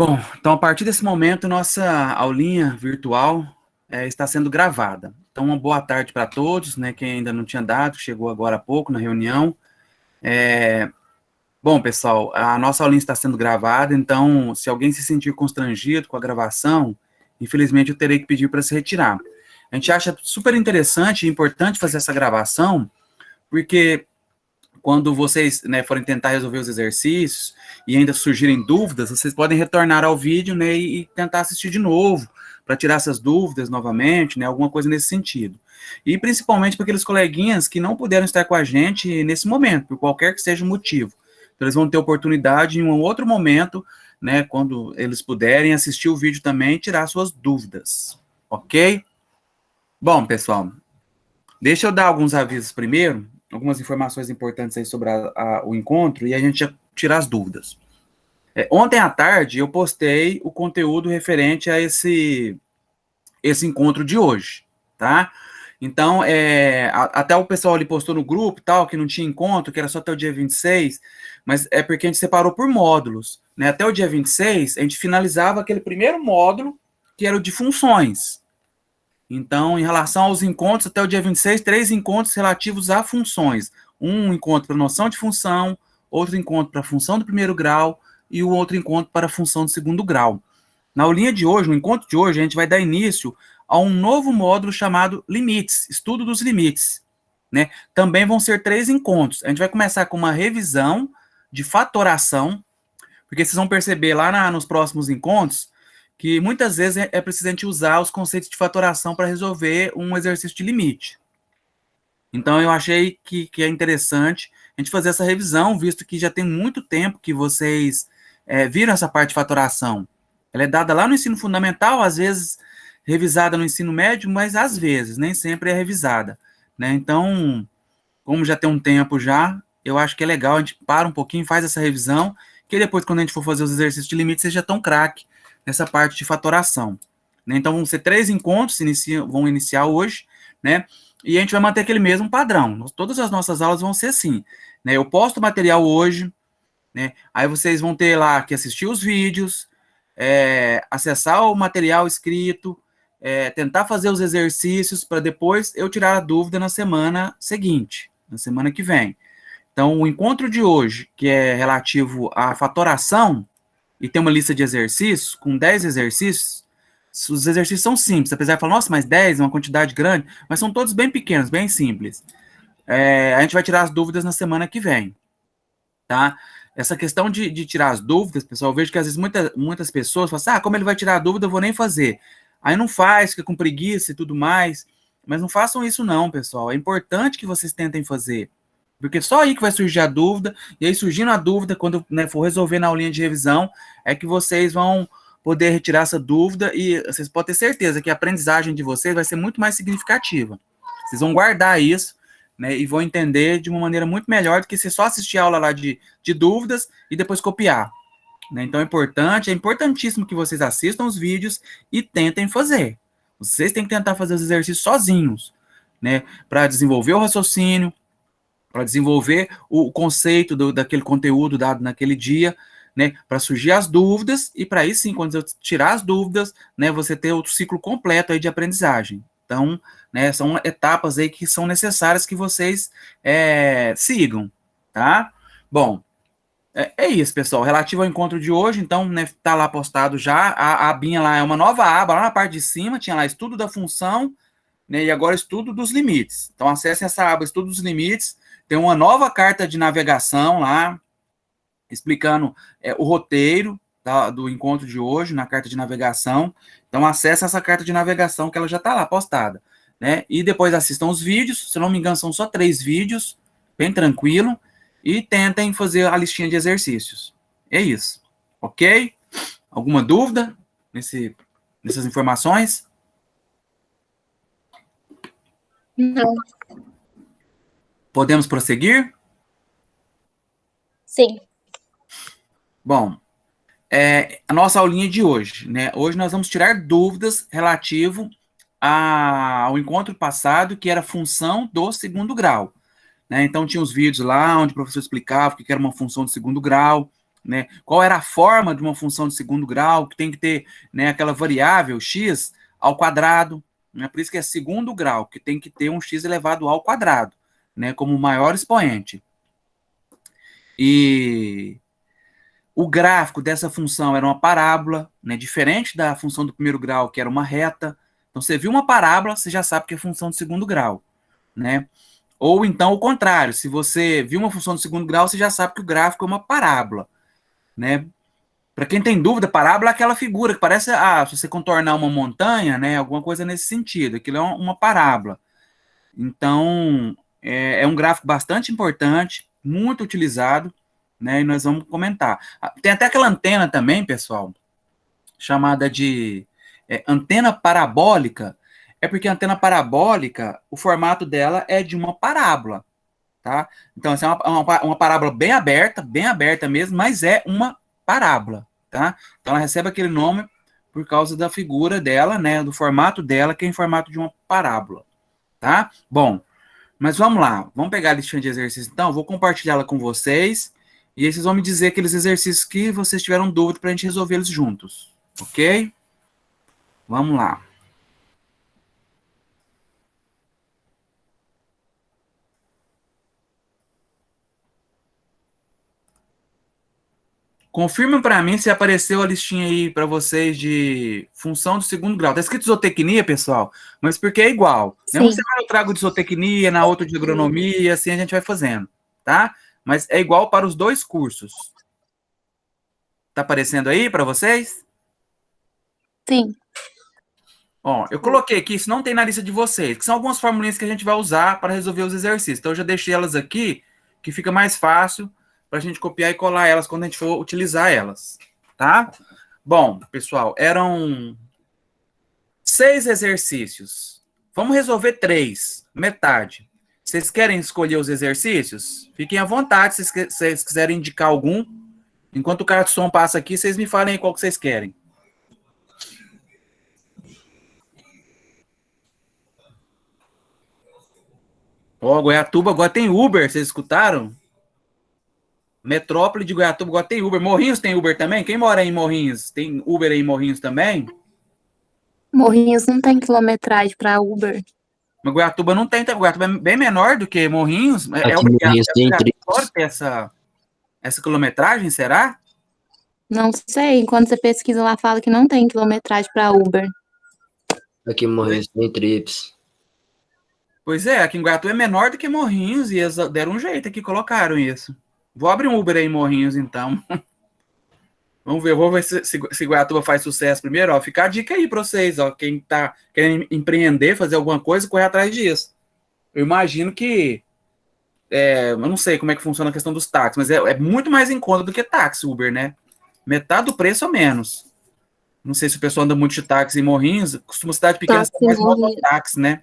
Bom, então a partir desse momento, nossa aulinha virtual está sendo gravada. Então, uma boa tarde para todos, né? Quem ainda não tinha dado, chegou agora há pouco na reunião. Bom, pessoal, a nossa aulinha está sendo gravada, então, se alguém se sentir constrangido com a gravação, infelizmente eu terei que pedir para se retirar. A gente acha super interessante e importante fazer essa gravação, porque quando vocês, né, forem tentar resolver os exercícios e ainda surgirem dúvidas, vocês podem retornar ao vídeo, né, e tentar assistir de novo, para tirar essas dúvidas novamente, né, alguma coisa nesse sentido. E principalmente para aqueles coleguinhas que não puderam estar com a gente nesse momento, por qualquer que seja o motivo. Então, eles vão ter oportunidade em um outro momento, né, quando eles puderem assistir o vídeo também e tirar suas dúvidas, ok? Bom, pessoal, deixa eu dar alguns avisos primeiro, algumas informações importantes aí sobre o encontro, e a gente já tira as dúvidas. Ontem à tarde, eu postei o conteúdo referente a esse encontro de hoje, tá? Então, até o pessoal ali postou no grupo, tal, que não tinha encontro, que era só até o dia 26, mas é porque a gente separou por módulos, né? Até o dia 26, a gente finalizava aquele primeiro módulo, que era o de funções. Então, em relação aos encontros, até o dia 26, 3 encontros relativos a funções. Um encontro para noção de função, outro encontro para função do primeiro grau e o outro encontro para a função do segundo grau. Na aulinha de hoje, no encontro de hoje, a gente vai dar início a um novo módulo chamado Limites, Estudo dos Limites. Né? Também vão ser 3 encontros. A gente vai começar com uma revisão de fatoração, porque vocês vão perceber lá nos próximos encontros que muitas vezes é preciso a gente usar os conceitos de fatoração para resolver um exercício de limite. Então, eu achei que é interessante a gente fazer essa revisão, visto que já tem muito tempo que vocês viram essa parte de fatoração. Ela é dada lá no ensino fundamental, às vezes revisada no ensino médio, mas às vezes, nem sempre é revisada. Né? Então, como já tem um tempo já, eu acho que é legal, a gente para um pouquinho, faz essa revisão, que depois, quando a gente for fazer os exercícios de limite, vocês já estão craque nessa parte de fatoração. Né? Então, vão ser 3 encontros, vão iniciar hoje, né? E a gente vai manter aquele mesmo padrão. Todas as nossas aulas vão ser assim. Né? Eu posto o material hoje, né? Aí vocês vão ter lá que assistir os vídeos, acessar o material escrito, tentar fazer os exercícios para depois eu tirar a dúvida na semana seguinte, na semana que vem. Então, o encontro de hoje, que é relativo à fatoração, e tem uma lista de exercícios, com 10 exercícios, os exercícios são simples, apesar de falar, nossa, mas 10 é uma quantidade grande, mas são todos bem pequenos, bem simples. A gente vai tirar as dúvidas na semana que vem, tá? Essa questão de tirar as dúvidas, pessoal, eu vejo que às vezes muitas pessoas falam assim, como ele vai tirar a dúvida, eu vou nem fazer. Aí não faz, fica com preguiça e tudo mais, mas não façam isso não, pessoal. É importante que vocês tentem fazer, porque só aí que vai surgir a dúvida, e aí surgindo a dúvida, quando for resolver na aulinha de revisão, é que vocês vão poder retirar essa dúvida e vocês podem ter certeza que a aprendizagem de vocês vai ser muito mais significativa. Vocês vão guardar isso, né, e vão entender de uma maneira muito melhor do que você só assistir a aula lá de dúvidas e depois copiar. Né? Então é importantíssimo que vocês assistam os vídeos e tentem fazer. Vocês têm que tentar fazer os exercícios sozinhos, né, para desenvolver o raciocínio, para desenvolver o conceito daquele conteúdo dado naquele dia, né, para surgir as dúvidas, e para aí sim, quando eu tirar as dúvidas, né, você ter o ciclo completo aí de aprendizagem. Então, né, são etapas aí que são necessárias que vocês sigam, tá? Bom, é isso, pessoal. Relativo ao encontro de hoje, então, né, tá lá postado já, a abinha lá é uma nova aba, lá na parte de cima, tinha lá estudo da função, né, e agora estudo dos limites. Então, acesse essa aba, estudo dos limites, tem uma nova carta de navegação lá, explicando o roteiro do encontro de hoje, na carta de navegação. Então, acesse essa carta de navegação, que ela já está lá postada. Né? E depois assistam os vídeos, se não me engano, são só 3 vídeos, bem tranquilo, e tentem fazer a listinha de exercícios. É isso. Ok? Alguma dúvida nessas informações? Não. Podemos prosseguir? Sim. Bom, a nossa aulinha de hoje, né? Hoje nós vamos tirar dúvidas relativo ao encontro passado, que era função do segundo grau. Né? Então, tinha os vídeos lá onde o professor explicava o que era uma função de segundo grau, né? Qual era a forma de uma função de segundo grau, que tem que ter, né, aquela variável x ao quadrado, né? Por isso que é segundo grau, que tem que ter um x elevado ao quadrado, né, como maior expoente. E o gráfico dessa função era uma parábola, né, diferente da função do primeiro grau, que era uma reta. Então, você viu uma parábola, você já sabe que é função de segundo grau, né? Ou então, o contrário, se você viu uma função de segundo grau, você já sabe que o gráfico é uma parábola, né? Para quem tem dúvida, parábola é aquela figura que parece, se você contornar uma montanha, né, alguma coisa nesse sentido. Aquilo é uma parábola. Então, é um gráfico bastante importante, muito utilizado, né, e nós vamos comentar. Tem até aquela antena também, pessoal, chamada de antena parabólica, é porque a antena parabólica, o formato dela é de uma parábola, tá? Então, essa é uma parábola bem aberta mesmo, mas é uma parábola, tá? Então, ela recebe aquele nome por causa da figura dela, né, do formato dela, que é em formato de uma parábola, tá? Bom, mas vamos lá, vamos pegar a listinha de exercícios, então, eu vou compartilhá-la com vocês, e aí vocês vão me dizer aqueles exercícios que vocês tiveram dúvida para a gente resolver eles juntos, ok? Vamos lá. Confirma para mim se apareceu a listinha aí para vocês de função do segundo grau. Tá escrito zootecnia, pessoal, mas porque é igual. Né? Uma Sim. semana eu trago de zootecnia, na outra de agronomia, assim a gente vai fazendo, tá? Mas é igual para os dois cursos. Tá aparecendo aí para vocês? Sim. Ó, eu coloquei aqui, isso não tem na lista de vocês, que são algumas formulinhas que a gente vai usar para resolver os exercícios. Então eu já deixei elas aqui, que fica mais fácil para a gente copiar e colar elas quando a gente for utilizar elas, tá? Bom, pessoal, eram 6 exercícios. Vamos resolver 3, metade. Vocês querem escolher os exercícios? Fiquem à vontade se vocês quiserem indicar algum. Enquanto o cara de som passa aqui, vocês me falem aí qual que vocês querem. Ó, Goiatuba agora tem Uber, vocês escutaram? Metrópole de Goiatuba agora tem Uber. Morrinhos tem Uber também? Quem mora em Morrinhos? Tem Uber aí em Morrinhos também? Morrinhos não tem quilometragem para Uber. Mas Goiatuba não tem, Goiatuba é bem menor do que Morrinhos. É Aqui em Morrinhos tem obrigatório ter essa quilometragem, será? Não sei. Quando você pesquisa lá, fala que não tem quilometragem para Uber. Aqui em Morrinhos tem trips. Pois é, aqui em Goiatuba é menor do que Morrinhos e eles deram um jeito aqui, colocaram isso. Vou abrir um Uber aí em Morrinhos, então. Vamos ver se Goiatuba faz sucesso primeiro. Ó, fica a dica aí para vocês, ó, quem tá querendo empreender, fazer alguma coisa, correr atrás disso. Eu imagino que, eu não sei como é que funciona a questão dos táxis, mas é muito mais em conta do que táxi, Uber, né? Metade do preço ou menos. Não sei se o pessoal anda muito de táxi em Morrinhos, costuma cidade pequena ser mais mototáxi, né?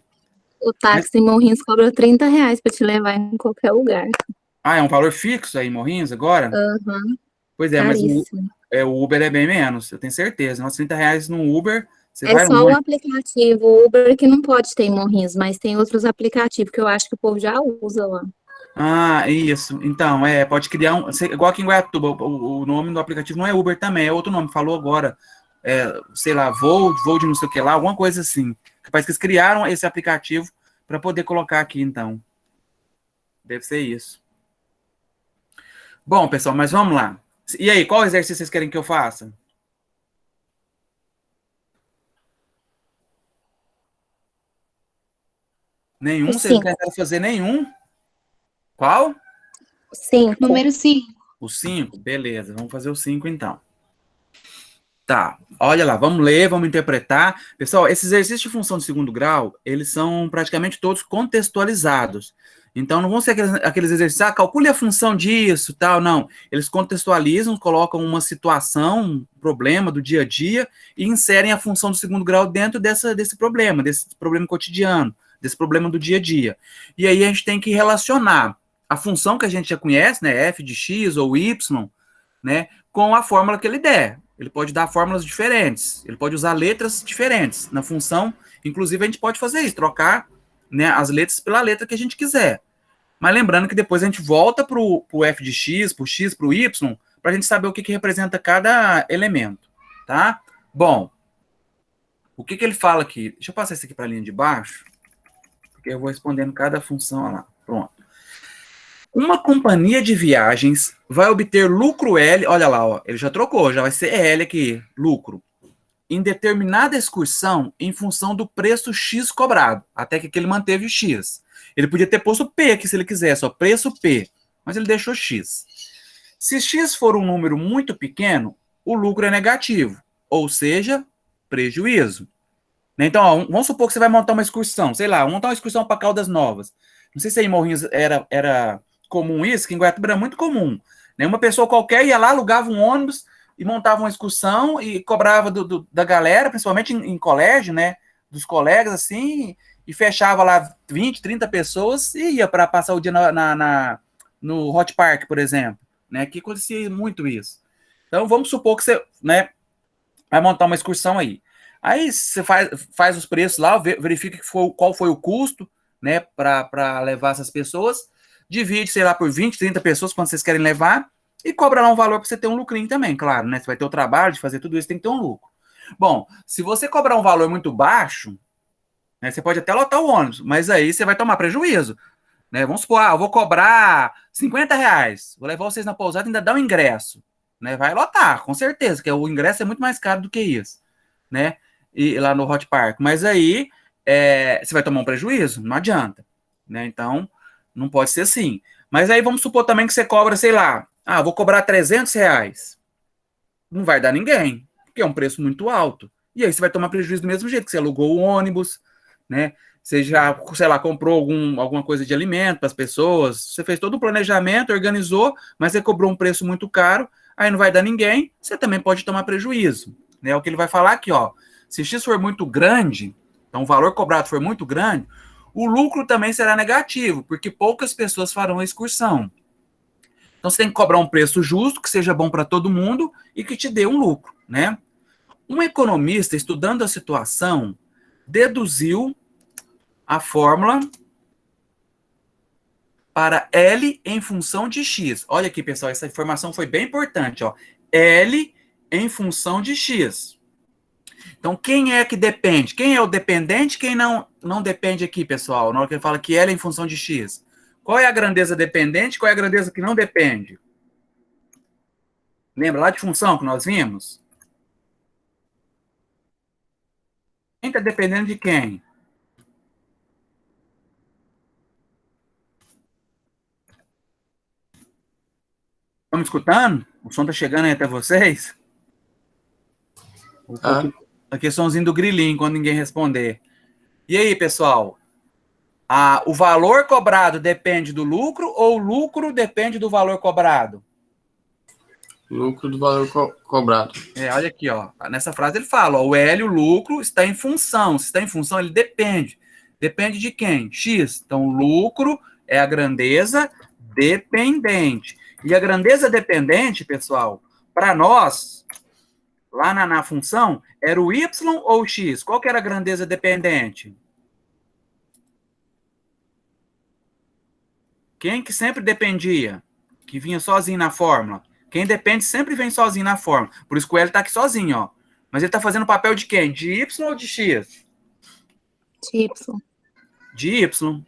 O táxi em Morrinhos cobra R$ 30 para te levar em qualquer lugar. Ah, é um valor fixo aí em Morrinhos agora? Uhum. Pois é, mas Caríssimo. o Uber é bem menos, eu tenho certeza. Uns R$ 30 no Uber, você É vai só longe. o aplicativo Uber que não pode ter em Morrinhos, mas tem outros aplicativos que eu acho que o povo já usa lá. Ah, isso. Então, pode criar igual aqui em Goiatuba, o nome do aplicativo não é Uber também, é outro nome, falou agora. Sei lá, voo de não sei o que lá, alguma coisa assim. Capaz que eles criaram esse aplicativo para poder colocar aqui, então. Deve ser isso. Bom, pessoal, mas vamos lá. E aí, qual exercício vocês querem que eu faça? Nenhum? Vocês não querem fazer nenhum? Qual? 5. Número 5. O 5? Beleza, vamos fazer o 5 então. Tá, olha lá, vamos ler, vamos interpretar. Pessoal, esses exercícios de função de segundo grau, eles são praticamente todos contextualizados. Então, não vão ser aqueles exercícios, calcule a função disso, tal, não. Eles contextualizam, colocam uma situação, um problema do dia a dia e inserem a função do segundo grau dentro desse problema cotidiano, desse problema do dia a dia. E aí a gente tem que relacionar a função que a gente já conhece, né, f de x ou y, né, com a fórmula que ele der. Ele pode dar fórmulas diferentes, ele pode usar letras diferentes na função, inclusive a gente pode fazer isso, trocar, né, as letras pela letra que a gente quiser. Mas lembrando que depois a gente volta para o f de x, para o y, para a gente saber o que representa cada elemento, tá? Bom, o que ele fala aqui? Deixa eu passar isso aqui para a linha de baixo, porque eu vou respondendo cada função lá. Pronto. Uma companhia de viagens vai obter lucro L, olha lá, ó, ele já trocou, já vai ser L aqui, lucro, em determinada excursão em função do preço X cobrado, até que ele manteve o X. Ele podia ter posto P aqui se ele quisesse, ó, preço P, mas ele deixou X. Se X for um número muito pequeno, o lucro é negativo, ou seja, prejuízo. Então, ó, vamos supor que você vai montar uma excursão, sei lá, montar uma excursão para Caldas Novas. Não sei se aí em Morrinhos era comum isso, que em Guaratuba era muito comum. Né? Uma pessoa qualquer ia lá, alugava um ônibus e montava uma excursão e cobrava da galera, principalmente em colégio, né? Dos colegas, assim, e fechava lá 20, 30 pessoas e ia para passar o dia no Hot Park, por exemplo. Né? Que acontecia muito isso. Então, vamos supor que você, né, vai montar uma excursão aí. Aí você faz os preços lá, verifica qual foi o custo, né, para levar essas pessoas, divide, sei lá, por 20, 30 pessoas, quando vocês querem levar, e cobra lá um valor para você ter um lucrinho também, claro, né? Você vai ter o trabalho de fazer tudo isso, tem que ter um lucro. Bom, se você cobrar um valor muito baixo, né, você pode até lotar o ônibus, mas aí você vai tomar prejuízo. Né? Vamos supor, eu vou cobrar R$50, vou levar vocês na pousada e ainda dar um ingresso. Né? Vai lotar, com certeza, que o ingresso é muito mais caro do que isso. Né? E lá no Hot Park. Mas aí você vai tomar um prejuízo, não adianta. Né? Então, não pode ser assim. Mas aí vamos supor também que você cobra, sei lá, vou cobrar R$300. Não vai dar ninguém, porque é um preço muito alto. E aí você vai tomar prejuízo do mesmo jeito, que você alugou o ônibus, né? Você já, sei lá, comprou alguma coisa de alimento para as pessoas, você fez todo o planejamento, organizou, mas você cobrou um preço muito caro, aí não vai dar ninguém, você também pode tomar prejuízo. Né? É o que ele vai falar aqui, ó. Se X for muito grande, então o valor cobrado for muito grande, o lucro também será negativo, porque poucas pessoas farão a excursão. Então você tem que cobrar um preço justo, que seja bom para todo mundo e que te dê um lucro, né? Um economista, estudando a situação, deduziu a fórmula para L em função de X. Olha aqui, pessoal, essa informação foi bem importante, ó. L em função de X. Então, quem é que depende? Quem é o dependente? Quem não depende aqui, pessoal? Na hora que ele fala que L é em função de X. Qual é a grandeza dependente? Qual é a grandeza que não depende? Lembra lá de função que nós vimos? Quem está dependendo de quem? Estão me escutando? O som está chegando aí até vocês? Aqui é somzinho do grilinho, quando ninguém responder. E aí, pessoal? O valor cobrado depende do lucro ou o lucro depende do valor cobrado? Lucro do valor cobrado. Olha aqui, ó. Nessa frase ele fala, ó, o L, o lucro, está em função. Se está em função, ele depende. Depende de quem? X. Então, o lucro é a grandeza dependente. E a grandeza dependente, pessoal, para nós, lá na função, era o Y ou o X? Qual que era a grandeza dependente? Quem que sempre dependia? Que vinha sozinho na fórmula? Quem depende sempre vem sozinho na fórmula. Por isso que o L está aqui sozinho, ó. Mas ele está fazendo o papel de quem? De Y ou de X? De Y. De Y.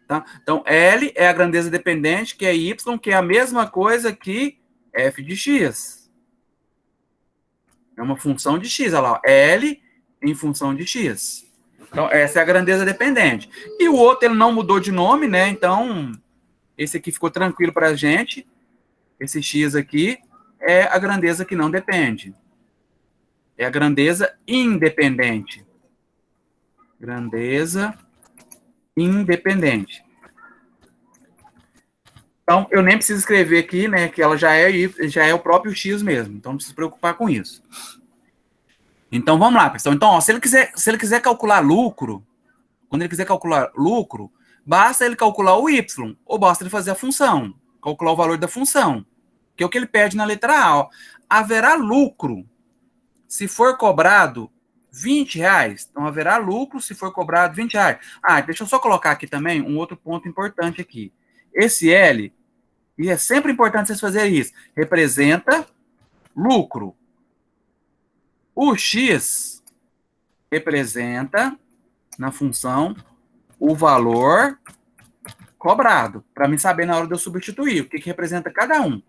Tá? Então, L é a grandeza dependente, que é Y, que é a mesma coisa que f de X. É uma função de X, olha lá. Ó. L em função de X. Então, essa é a grandeza dependente. E o outro, ele não mudou de nome, né? Então, esse aqui ficou tranquilo para a gente. Esse X aqui é a grandeza que não depende. É a grandeza independente. Grandeza independente. Então, eu nem preciso escrever aqui, né, que ela já é o próprio X mesmo. Então, não precisa se preocupar com isso. Então, vamos lá, pessoal. Então, ó, se ele quiser calcular lucro, quando ele quiser calcular lucro, basta ele calcular o Y, ou basta ele fazer a função, calcular o valor da função, que é o que ele pede na letra A. Ó. Haverá lucro se for cobrado R$20. Então, haverá lucro se for cobrado R$20. Deixa eu só colocar aqui também um outro ponto importante aqui. Esse L E é sempre importante vocês fazerem isso. Representa lucro. O X representa, na função, o valor cobrado, para mim saber na hora de eu substituir, o que representa cada um.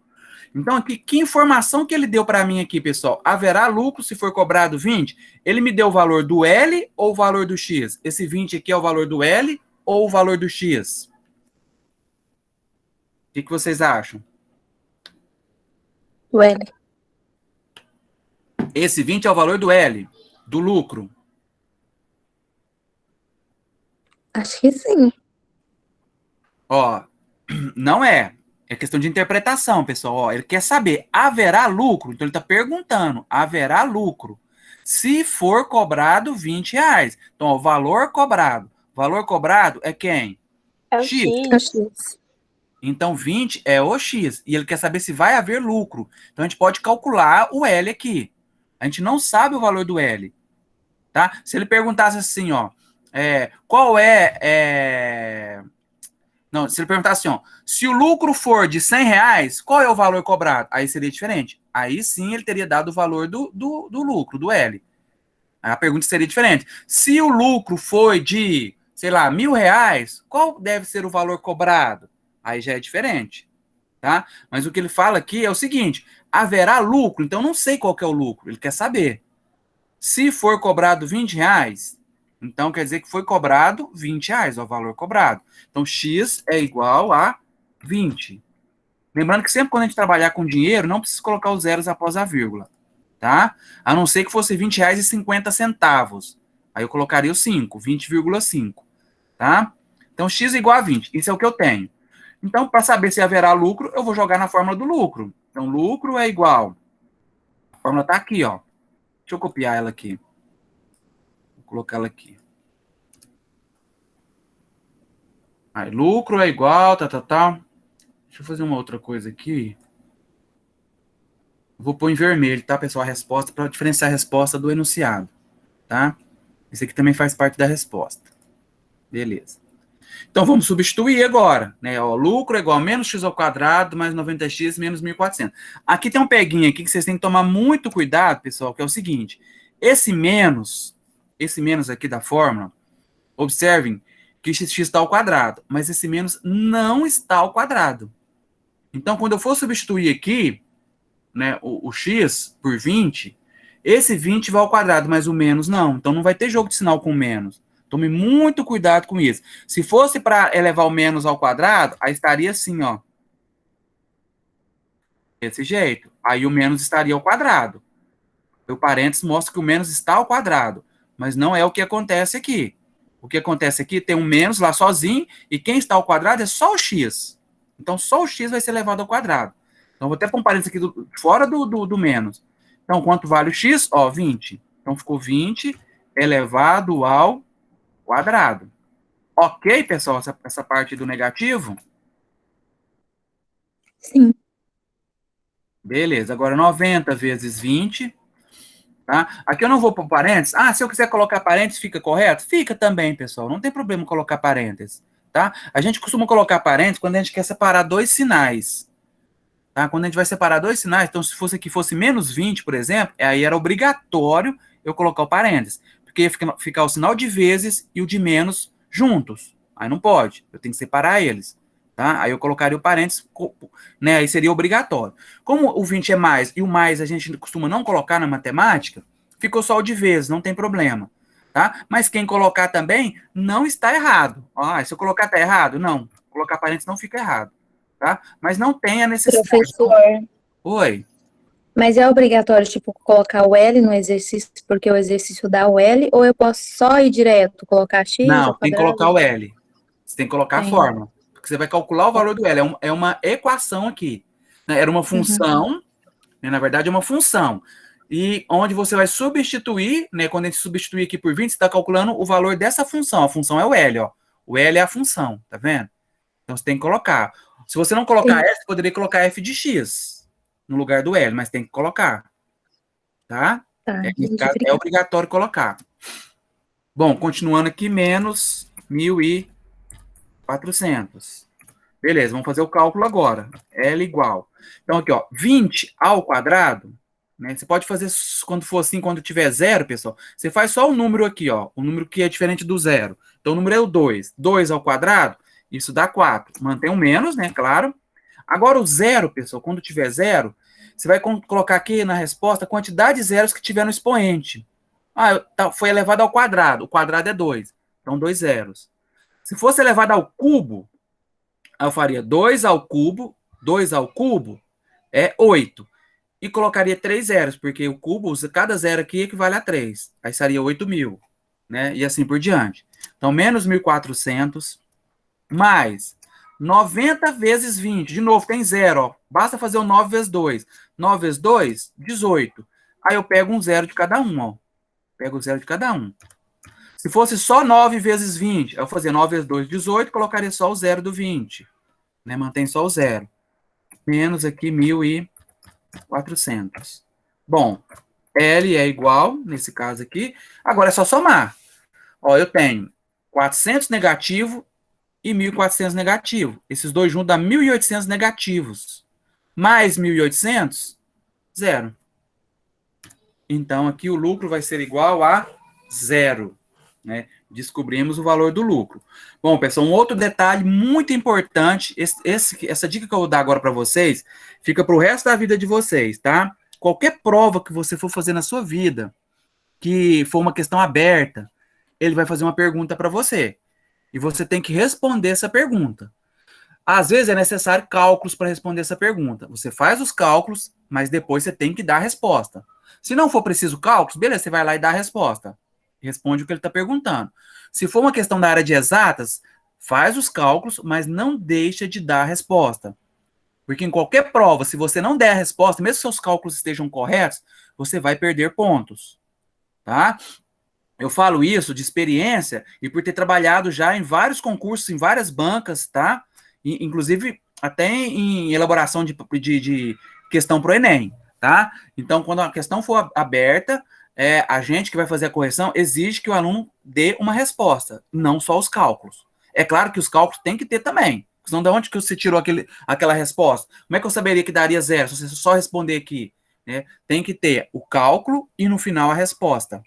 Então, aqui, que informação que ele deu para mim aqui, pessoal? Haverá lucro se for cobrado 20? Ele me deu o valor do L ou o valor do X? Esse 20 aqui é o valor do L ou o valor do X? O que vocês acham? O L. Esse 20 é o valor do L, do lucro. Acho que sim. Ó, não é. É questão de interpretação, pessoal. Ó, ele quer saber, haverá lucro? Então ele está perguntando, haverá lucro? Se for cobrado 20 reais. Então, ó, valor cobrado. Valor cobrado é quem? É o X. É o X. X. Então, 20 é o X. E ele quer saber se vai haver lucro. Então, a gente pode calcular o L aqui. A gente não sabe o valor do L. Tá? Se ele perguntasse assim, ó, qual Não, se ele perguntasse assim, ó, se o lucro for de 100 reais, qual é o valor cobrado? Aí seria diferente. Aí sim ele teria dado o valor do lucro, do L. Aí a pergunta seria diferente. Se o lucro foi de, sei lá, R$1.000, qual deve ser o valor cobrado? Aí já é diferente, tá? Mas o que ele fala aqui é o seguinte, haverá lucro, então não sei qual que é o lucro, ele quer saber. Se for cobrado 20 reais, então quer dizer que foi cobrado 20 reais, é o valor cobrado. Então, X é igual a 20. Lembrando que sempre quando a gente trabalhar com dinheiro, não precisa colocar os zeros após a vírgula, tá? A não ser que fosse R$20,50. Aí eu colocaria o 5, 20,5, tá? Então, X é igual a 20. Isso é o que eu tenho. Então, para saber se haverá lucro, eu vou jogar na fórmula do lucro. Então, lucro é igual. A fórmula está aqui, ó. Deixa eu copiar ela aqui. Vou colocar ela aqui. Aí, lucro é igual, tá. Deixa eu fazer uma outra coisa aqui. Vou pôr em vermelho, tá, pessoal? A resposta, para diferenciar a resposta do enunciado, tá? Esse aqui também faz parte da resposta. Beleza. Então, vamos substituir agora, né? Ó, lucro é igual a menos x ao quadrado mais 90x menos 1.400. Aqui tem um peguinho aqui que vocês têm que tomar muito cuidado, pessoal, que é o seguinte. Esse menos aqui da fórmula, observem que x está ao quadrado, mas esse menos não está ao quadrado. Então, quando eu for substituir aqui, né, o x por 20, esse 20 vai ao quadrado, mas o menos não. Então, não vai ter jogo de sinal com menos. Tome muito cuidado com isso. Se fosse para elevar o menos ao quadrado, aí estaria assim, ó. Desse jeito. Aí o menos estaria ao quadrado. O parênteses mostra que o menos está ao quadrado. Mas não é o que acontece aqui. O que acontece aqui tem um menos lá sozinho, e quem está ao quadrado é só o x. Então, só o x vai ser elevado ao quadrado. Então, vou até pôr um parênteses aqui fora do menos. Então, quanto vale o x? Ó, 20. Então, ficou 20 elevado ao quadrado. Ok, pessoal, essa parte do negativo? Sim. Beleza, agora 90 vezes 20, tá? Aqui eu não vou pôr parênteses. Ah, se eu quiser colocar parênteses, fica correto? Fica também, pessoal, não tem problema colocar parênteses, tá? A gente costuma colocar parênteses quando a gente quer separar dois sinais, tá? Quando a gente vai separar dois sinais, então se fosse aqui fosse menos 20, por exemplo, aí era obrigatório eu colocar o parênteses, porque ia ficar o sinal de vezes e o de menos juntos. Aí não pode, eu tenho que separar eles. Tá? Aí eu colocaria o parênteses, né? Aí seria obrigatório. Como o 20 é mais e o mais a gente costuma não colocar na matemática, ficou só o de vezes, não tem problema. Tá? Mas quem colocar também não está errado. Ah, se eu colocar está errado? Não. Colocar parênteses não fica errado. Tá? Mas não tem a necessidade. Professor, Oi. mas é obrigatório, tipo, colocar o L no exercício, porque o exercício dá o L, ou eu posso só ir direto, colocar X Não, ao tem que quadrado? colocar o L. Você tem que colocar a Tem. fórmula. Porque você vai calcular o valor do L. É uma equação aqui. Né? Era uma função, né? Na verdade é uma função. E onde você vai substituir, né? Quando a gente substituir aqui por 20, você está calculando o valor dessa função. A função é o L, ó. O L é a função, tá vendo? Então você tem que colocar. Se você não colocar F, você poderia colocar F de X no lugar do L, mas tem que colocar. Tá? Tá, Nesse caso, é obrigatório colocar. Bom, continuando aqui, menos 1.400. Beleza, vamos fazer o cálculo agora. L igual. Então, aqui, ó, 20 ao quadrado, né? Você pode fazer quando for assim, quando tiver zero, pessoal. Você faz só o número aqui, ó. O número que é diferente do zero. Então, o número é o 2. 2 ao quadrado, isso dá 4. Mantém o menos, né? Claro. Agora, o zero, pessoal, quando tiver zero, você vai colocar aqui na resposta a quantidade de zeros que tiver no expoente. Ah, foi elevado ao quadrado. O quadrado é 2. Então, 2 zeros. Se fosse elevado ao cubo, aí eu faria 2 ao cubo é 8. E colocaria 3 zeros, porque o cubo, cada zero aqui equivale a 3. Aí seria 8.000, né? E assim por diante. Então, menos 1.400, mais 90 vezes 20. De novo, tem zero, ó. Basta fazer o 9 vezes 2. 9 vezes 2, 18. Aí eu pego um zero de cada um, ó. Pego o zero de cada um. Se fosse só 9 vezes 20, eu fazia 9 vezes 2, 18, colocaria só o zero do 20. Né? Mantém só o zero. Menos aqui 1.400. Bom, L é igual, nesse caso aqui. Agora é só somar. Ó, eu tenho 400 negativo e 1.400 negativo. Esses dois juntos dá 1.800 negativos. Mais 1.800, zero. Então, aqui o lucro vai ser igual a zero. Né? Descobrimos o valor do lucro. Bom, pessoal, um outro detalhe muito importante, essa dica que eu vou dar agora para vocês, fica para o resto da vida de vocês, tá? Qualquer prova que você for fazer na sua vida, que for uma questão aberta, ele vai fazer uma pergunta para você. E você tem que responder essa pergunta. Às vezes é necessário cálculos para responder essa pergunta. Você faz os cálculos, mas depois você tem que dar a resposta. Se não for preciso cálculos, beleza, você vai lá e dá a resposta. Responde o que ele está perguntando. Se for uma questão da área de exatas, faz os cálculos, mas não deixa de dar a resposta. Porque em qualquer prova, se você não der a resposta, mesmo que seus cálculos estejam corretos, você vai perder pontos. Tá? Eu falo isso de experiência e por ter trabalhado já em vários concursos, em várias bancas, tá? Inclusive até em elaboração de questão para o Enem, tá? Então, quando a questão for aberta, a gente que vai fazer a correção exige que o aluno dê uma resposta, não só os cálculos. É claro que os cálculos tem que ter também, senão de onde que você tirou aquela resposta? Como é que eu saberia que daria zero se você só responder aqui? Né? Tem que ter o cálculo e no final a resposta.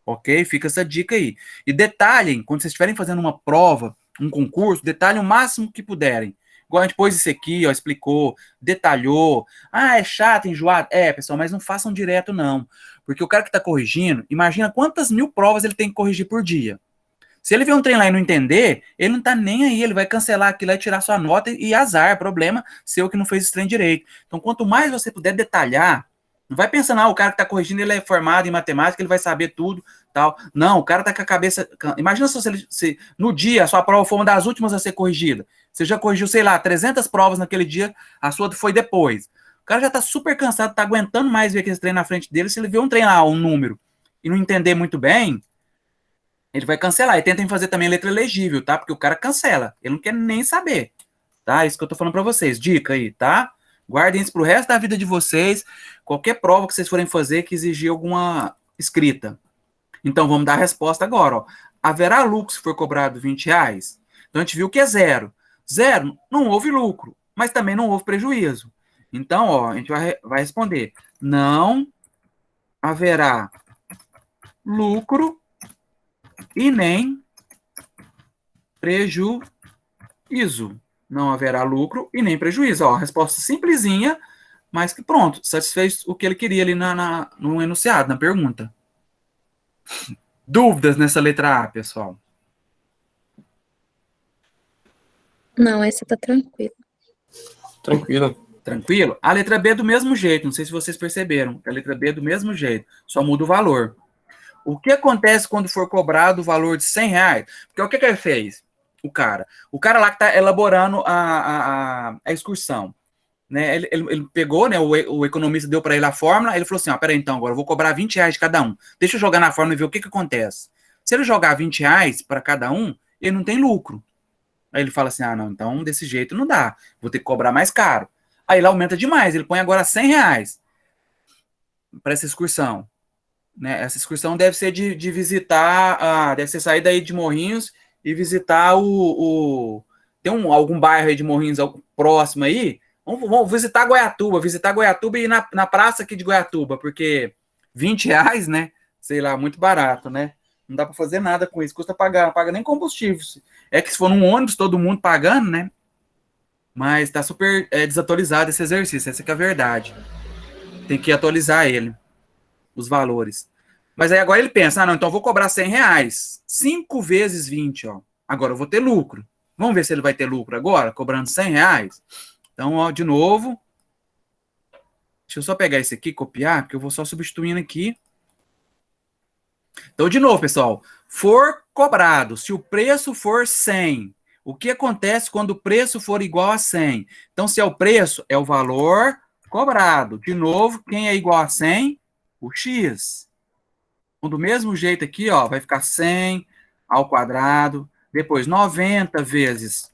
Ok? Fica essa dica aí. E detalhem, quando vocês estiverem fazendo uma prova, um concurso, detalhem o máximo que puderem. Igual a gente pôs isso aqui, ó, explicou, detalhou. Ah, é chato, enjoado. É, pessoal, mas não façam direto, não. Porque o cara que está corrigindo, imagina quantas 1.000 provas ele tem que corrigir por dia. Se ele ver um trem lá e não entender, ele não tá nem aí, ele vai cancelar aquilo, vai tirar sua nota e azar, problema seu que não fez esse trem direito. Então, quanto mais você puder detalhar, não vai pensando, o cara que tá corrigindo, ele é formado em matemática, ele vai saber tudo, tal. Não, o cara tá com a cabeça... Imagina se no dia a sua prova for uma das últimas a ser corrigida. Você já corrigiu, sei lá, 300 provas naquele dia, a sua foi depois. O cara já tá super cansado, tá aguentando mais ver aquele trem na frente dele, se ele ver um trem lá, um número, e não entender muito bem, ele vai cancelar. E tentem fazer também letra legível, tá? Porque o cara cancela, ele não quer nem saber, tá? Isso que eu tô falando pra vocês, dica aí, tá? Guardem isso pro resto da vida de vocês. Qualquer prova que vocês forem fazer que exigir alguma escrita. Então, vamos dar a resposta agora. Ó. Haverá lucro se for cobrado R$20? Então, a gente viu que é zero. Zero, não houve lucro, mas também não houve prejuízo. Então, ó, a gente vai responder. Não haverá lucro e nem prejuízo. Não haverá lucro e nem prejuízo. Ó, resposta simplesinha, mas que pronto, satisfez o que ele queria ali no enunciado, na pergunta. Dúvidas nessa letra A, pessoal? Não, essa tá tranquila. Tranquilo. Tranquilo? A letra B é do mesmo jeito, não sei se vocês perceberam. A letra B é do mesmo jeito, só muda o valor. O que acontece quando for cobrado o valor de R$100? Porque o que ele fez? O cara lá que está elaborando a excursão. Né? Ele pegou, né? O economista deu para ele a fórmula, ele falou assim: peraí, então, agora eu vou cobrar R$20 de cada um. Deixa eu jogar na fórmula e ver o que acontece. Se ele jogar R$20 para cada um, ele não tem lucro. Aí ele fala assim: não, então desse jeito não dá, vou ter que cobrar mais caro. Aí ele aumenta demais, ele põe agora R$100 para essa excursão. Né? Essa excursão deve ser de visitar, deve ser sair daí de Morrinhos e visitar tem algum bairro aí de Morrinhos próximo aí, vamos visitar Goiatuba e ir na praça aqui de Goiatuba, porque R$ 20, né? Sei lá, muito barato, né? Não dá para fazer nada com isso, custa pagar, não paga nem combustível. É que se for num ônibus, todo mundo pagando, né? Mas tá super desatualizado esse exercício, essa que é a verdade. Tem que atualizar ele, os valores. Mas aí agora ele pensa, não, então eu vou cobrar R$ 100. 5 vezes 20, ó. Agora eu vou ter lucro. Vamos ver se ele vai ter lucro agora, cobrando R$ 100. Então, ó, de novo. Deixa eu só pegar esse aqui, copiar, porque eu vou só substituindo aqui. Então, de novo, pessoal. For cobrado, se o preço for 100, o que acontece quando o preço for igual a 100? Então, se é o preço, é o valor cobrado. De novo, quem é igual a 100? O X. Então, do mesmo jeito aqui, ó, vai ficar 100 ao quadrado. Depois, 90 vezes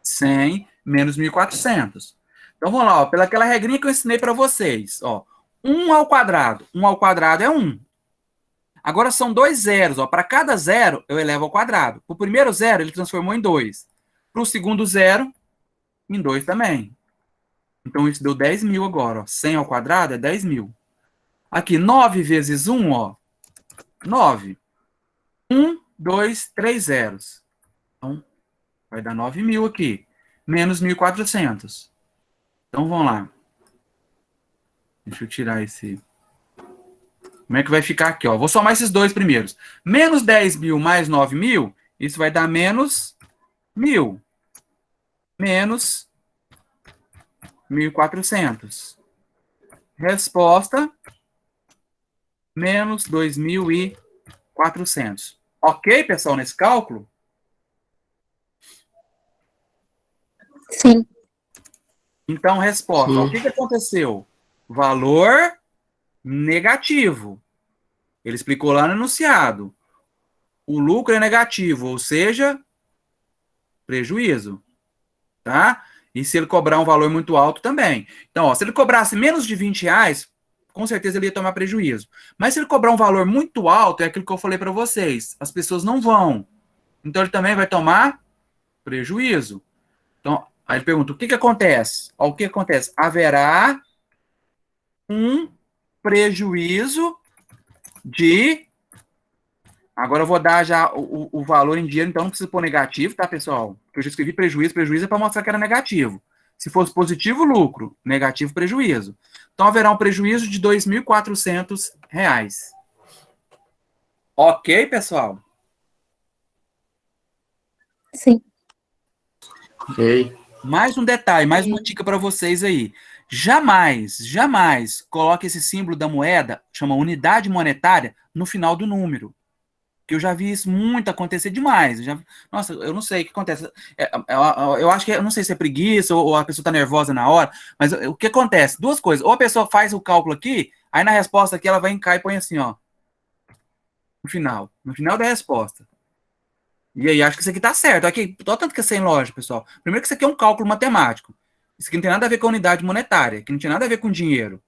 100 menos 1.400. Então, vamos lá, ó, pelaquela regrinha que eu ensinei para vocês. Ó, 1 ao quadrado. 1 ao quadrado é 1. Agora são 2 zeros. Para cada zero, eu elevo ao quadrado. O primeiro zero, ele transformou em 2. Para o segundo zero, em 2 também. Então, isso deu 10.000 agora. Ó. 100 ao quadrado é 10.000. Aqui, 9 vezes 1, ó. 9. 1, 2, 3 zeros. Então, vai dar 9.000 aqui. Menos 1.400. Então, vamos lá. Deixa eu tirar esse... Como é que vai ficar aqui? Ó? Vou somar esses dois primeiros. Menos 10.000 mais 9.000, isso vai dar menos 1.000. Menos 1.400. Resposta, menos 2.400. Ok, pessoal, nesse cálculo? Sim. Então, resposta. Sim. O que aconteceu? Valor negativo. Ele explicou lá no enunciado. O lucro é negativo, ou seja, prejuízo. Tá? E se ele cobrar um valor muito alto também. Então, ó, se ele cobrasse menos de R$ 20, com certeza ele ia tomar prejuízo. Mas se ele cobrar um valor muito alto, é aquilo que eu falei para vocês, as pessoas não vão. Então, ele também vai tomar prejuízo. Então, aí ele pergunta, o que acontece? Ó, o que acontece? Haverá um prejuízo de... Agora eu vou dar já o valor em dinheiro, então não precisa pôr negativo, tá, pessoal? Porque eu já escrevi prejuízo, prejuízo é para mostrar que era negativo. Se fosse positivo, lucro. Negativo, prejuízo. Então haverá um prejuízo de R$ 2.400. Ok, pessoal? Sim. Ok. Mais um detalhe, mais uma dica para vocês aí. Jamais, jamais coloque esse símbolo da moeda, chama unidade monetária, no final do número. Que eu já vi isso muito acontecer demais. Nossa, eu não sei o que acontece. Eu acho que, eu não sei se é preguiça ou a pessoa está nervosa na hora, mas o que acontece? Duas coisas. Ou a pessoa faz o cálculo aqui, aí na resposta aqui ela vai cá e põe assim, ó. No final da resposta. E aí, acho que isso aqui tá certo. Aqui, tanto que é sem lógica, pessoal. Primeiro que isso aqui é um cálculo matemático. Isso aqui não tem nada a ver com a unidade monetária, que não tem nada a ver com dinheiro.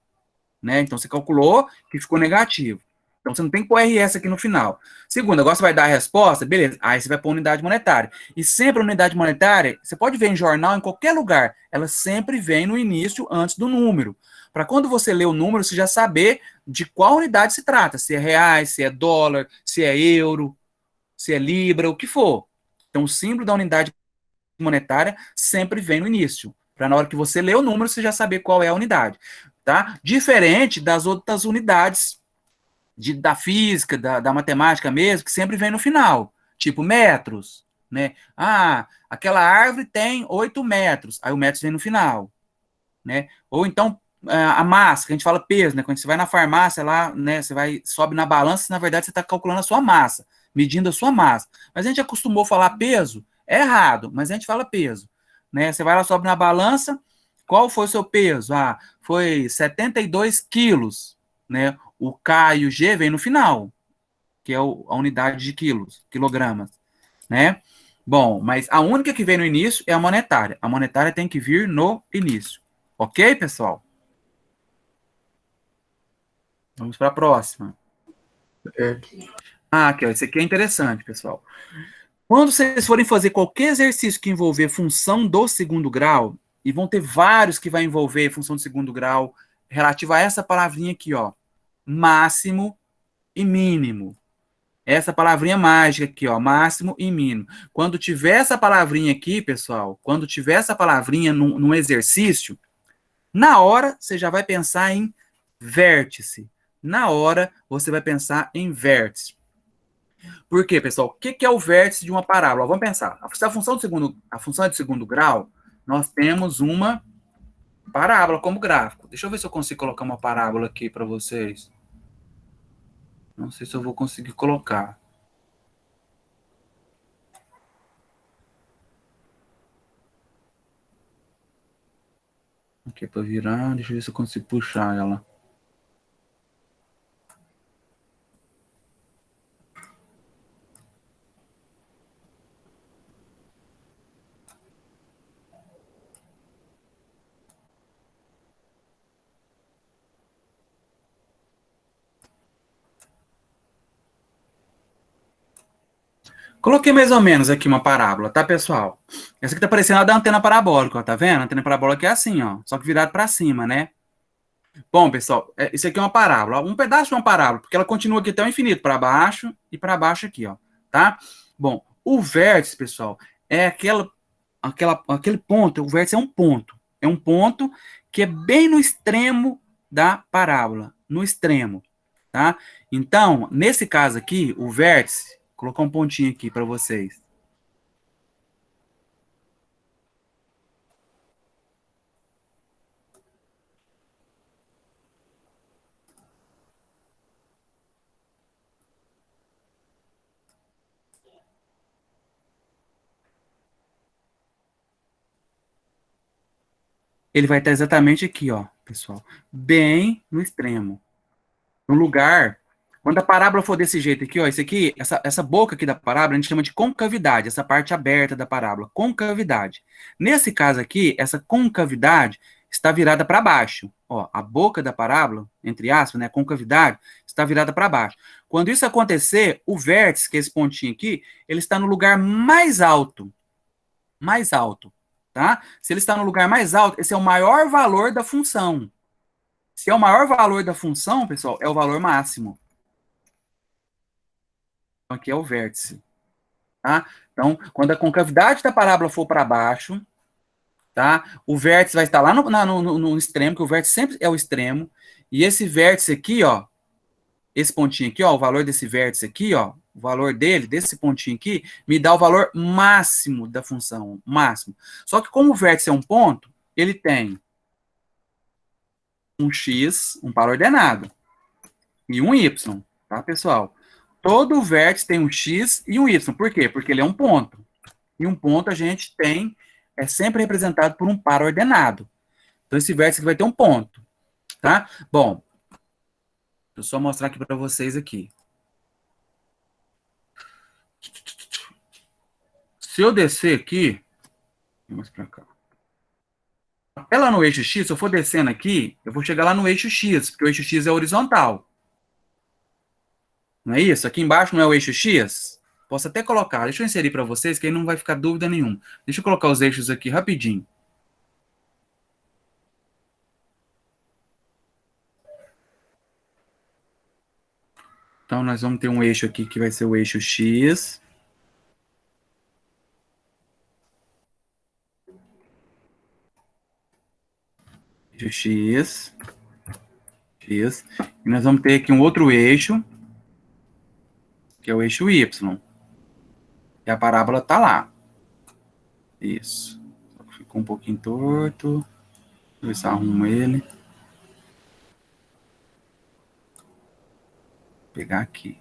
Né? Então, você calculou que ficou negativo. Então, você não tem que pôr RS aqui no final. Segundo, agora você vai dar a resposta, beleza. Aí você vai pôr unidade monetária. E sempre a unidade monetária, você pode ver em jornal, em qualquer lugar, ela sempre vem no início, antes do número. Para quando você lê o número, você já saber de qual unidade se trata. Se é reais, se é dólar, se é euro, se é libra, o que for. Então, o símbolo da unidade monetária sempre vem no início. Para na hora que você lê o número, você já saber qual é a unidade. Tá? Diferente das outras unidades da física, da matemática mesmo, que sempre vem no final. Tipo metros. Né? Ah, aquela árvore tem 8 metros. Aí o metros vem no final. Né? Ou então a massa, que a gente fala peso, né? Quando você vai na farmácia lá, né? Você sobe na balança, na verdade você está calculando a sua massa, medindo a sua massa. Mas a gente acostumou a falar peso, é errado, mas a gente fala peso. Né? Você vai lá, sobe na balança, qual foi o seu peso? Ah, foi 72 quilos. Né? O K e o G vem no final, que é a unidade de quilos, quilogramas. Né? Bom, mas a única que vem no início é a monetária. A monetária tem que vir no início. Ok, pessoal? Vamos para a próxima. É. Ah, aqui, ó, esse aqui é interessante, pessoal. Quando vocês forem fazer qualquer exercício que envolver função do segundo grau, e vão ter vários que vai envolver função do segundo grau, relativo a essa palavrinha aqui, ó, máximo e mínimo. Essa palavrinha mágica aqui, ó, máximo e mínimo. Quando tiver essa palavrinha aqui, pessoal, quando tiver essa palavrinha num exercício, na hora você já vai pensar em vértice. Na hora você vai pensar em vértice. Por quê, pessoal? O que é o vértice de uma parábola? Vamos pensar. A função é de segundo grau, nós temos uma parábola como gráfico. Deixa eu ver se eu consigo colocar uma parábola aqui para vocês. Não sei se eu vou conseguir colocar. Aqui para virar, deixa eu ver se eu consigo puxar ela. Coloquei mais ou menos aqui uma parábola, tá, pessoal? Essa aqui tá parecendo a da antena parabólica, ó, tá vendo? A antena parabólica é assim, ó, só que virado para cima, né? Bom, pessoal, isso aqui é uma parábola, um pedaço de uma parábola, porque ela continua aqui até o infinito, para baixo e para baixo aqui, ó, tá? Bom, o vértice, pessoal, é aquele ponto, o vértice é um ponto que é bem no extremo da parábola, no extremo, tá? Então, nesse caso aqui, o vértice, vou colocar um pontinho aqui para vocês. Ele vai estar exatamente aqui, ó, pessoal, bem no extremo. No lugar, quando a parábola for desse jeito aqui, ó, isso aqui, essa boca aqui da parábola, a gente chama de concavidade, essa parte aberta da parábola, concavidade. Nesse caso aqui, essa concavidade está virada para baixo. Ó, a boca da parábola, entre aspas, né, a concavidade, está virada para baixo. Quando isso acontecer, o vértice, que é esse pontinho aqui, ele está no lugar mais alto. Mais alto, tá? Se ele está no lugar mais alto, esse é o maior valor da função. Se é o maior valor da função, pessoal, é o valor máximo. Então, aqui é o vértice. Tá? Então, quando a concavidade da parábola for para baixo, tá? O vértice vai estar lá no extremo, que o vértice sempre é o extremo. E esse vértice aqui, ó, esse pontinho aqui, ó, o valor desse vértice aqui, ó, o valor dele, desse pontinho aqui, me dá o valor máximo da função, máximo. Só que como o vértice é um ponto, ele tem um x, um par ordenado, e um y, tá, pessoal? Todo vértice tem um x e um y. Por quê? Porque ele é um ponto. E um ponto a gente tem, é sempre representado por um par ordenado. Então, esse vértice aqui vai ter um ponto, tá? Bom, deixa eu só mostrar aqui para vocês aqui. Se eu descer aqui, vamos para cá. Até lá no eixo X, se eu for descendo aqui, eu vou chegar lá no eixo X, porque o eixo X é horizontal. Não é isso? Aqui embaixo não é o eixo X? Posso até colocar. Deixa eu inserir para vocês, que aí não vai ficar dúvida nenhuma. Deixa eu colocar os eixos aqui rapidinho. Então, nós vamos ter um eixo aqui que vai ser o eixo X. Eixo X. X. E nós vamos ter aqui um outro eixo, que é o eixo Y. E a parábola está lá. Isso. Ficou um pouquinho torto. Deixa eu ver se eu arrumo ele. Vou pegar aqui.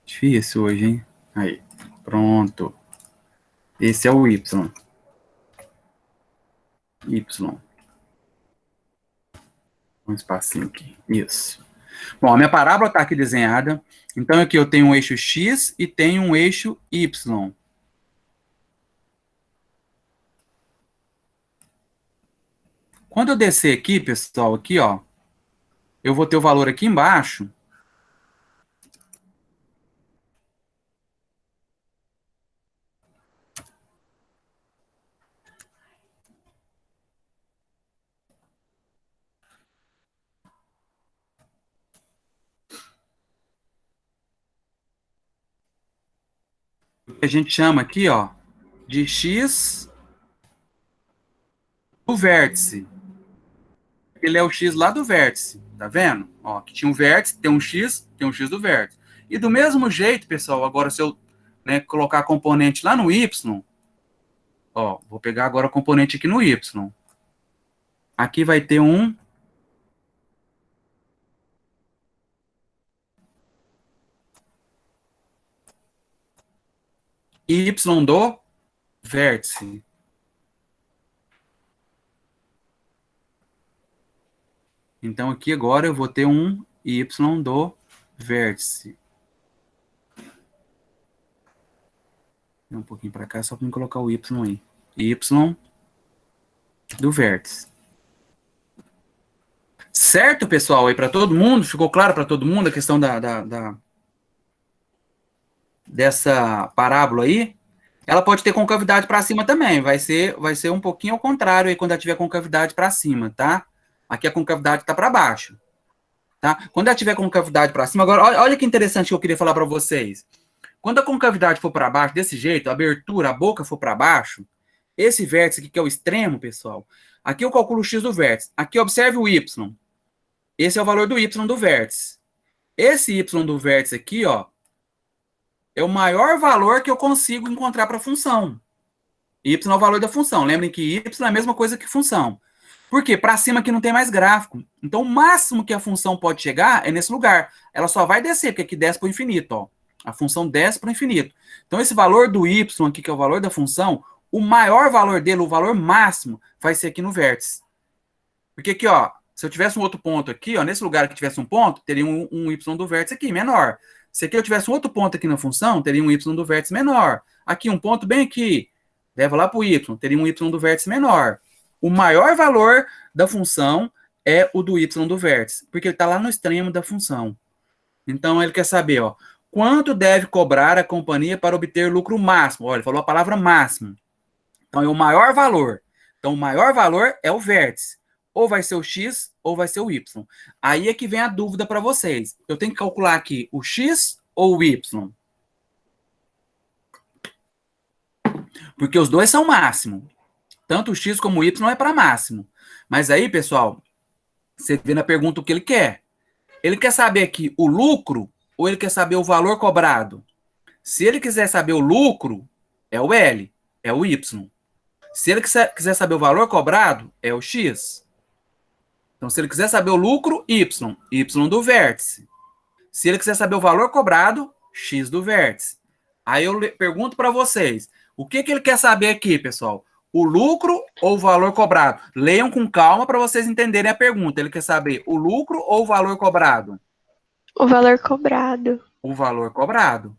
Difícil hoje, hein? Aí. Pronto. Esse é o Y. Y. Um espacinho aqui. Isso. Bom, a minha parábola está aqui desenhada. Então, aqui eu tenho um eixo X e tenho um eixo Y. Quando eu descer aqui, pessoal, aqui, ó, eu vou ter o valor aqui embaixo. que a gente chama aqui, ó, de x do vértice. Ele é o x lá do vértice, tá vendo? Ó, aqui tinha um vértice, tem um x do vértice. E do mesmo jeito, pessoal, agora se eu, né, colocar a componente lá no y, ó, vou pegar agora a componente aqui no y. Aqui vai ter um y do vértice. Então, aqui agora eu vou ter um y do vértice. Um pouquinho para cá, só para me colocar o y aí. Y do vértice. Certo, pessoal? Aí para todo mundo? Ficou claro para todo mundo a questão dessa parábola aí? Ela pode ter concavidade para cima também. Vai ser um pouquinho ao contrário aí quando ela tiver concavidade para cima, tá? Aqui a concavidade está para baixo. Tá? Quando ela tiver concavidade para cima, agora olha que interessante que eu queria falar para vocês. Quando a concavidade for para baixo, desse jeito, a abertura, a boca for para baixo, esse vértice aqui, que é o extremo, pessoal, aqui eu calculo o x do vértice. Aqui observe o y. Esse é o valor do y do vértice. Esse y do vértice aqui, ó, é o maior valor que eu consigo encontrar para a função. Y é o valor da função. Lembrem que y é a mesma coisa que função. Por quê? Para cima aqui não tem mais gráfico. Então, o máximo que a função pode chegar é nesse lugar. Ela só vai descer, porque aqui desce para o infinito, ó. A função desce para o infinito. Então, esse valor do y aqui, que é o valor da função, o maior valor dele, o valor máximo, vai ser aqui no vértice. Porque aqui, ó, se eu tivesse um outro ponto aqui, ó, nesse lugar que tivesse um ponto, teria um y do vértice aqui, menor. Se aqui eu tivesse um outro ponto aqui na função, teria um y do vértice menor. Aqui, um ponto bem aqui, leva lá para o y, teria um y do vértice menor. O maior valor da função é o do y do vértice, porque ele está lá no extremo da função. Então, ele quer saber, ó, quanto deve cobrar a companhia para obter lucro máximo? Olha, ele falou a palavra máximo. Então, é o maior valor. Então, o maior valor é o vértice. Ou vai ser o x, ou vai ser o y. Aí é que vem a dúvida para vocês. Eu tenho que calcular aqui o x ou o y? Porque os dois são máximo. Tanto o x como o y é para máximo. Mas aí, pessoal, você vê na pergunta o que ele quer. Ele quer saber aqui o lucro ou ele quer saber o valor cobrado? Se ele quiser saber o lucro, é o L, é o Y. Se ele quiser saber o valor cobrado, é o X. Então, se ele quiser saber o lucro, Y, Y do vértice. Se ele quiser saber o valor cobrado, X do vértice. Aí eu pergunto para vocês, o que ele quer saber aqui, pessoal? O lucro ou o valor cobrado? Leiam com calma para vocês entenderem a pergunta. Ele quer saber o lucro ou o valor cobrado? O valor cobrado. O valor cobrado.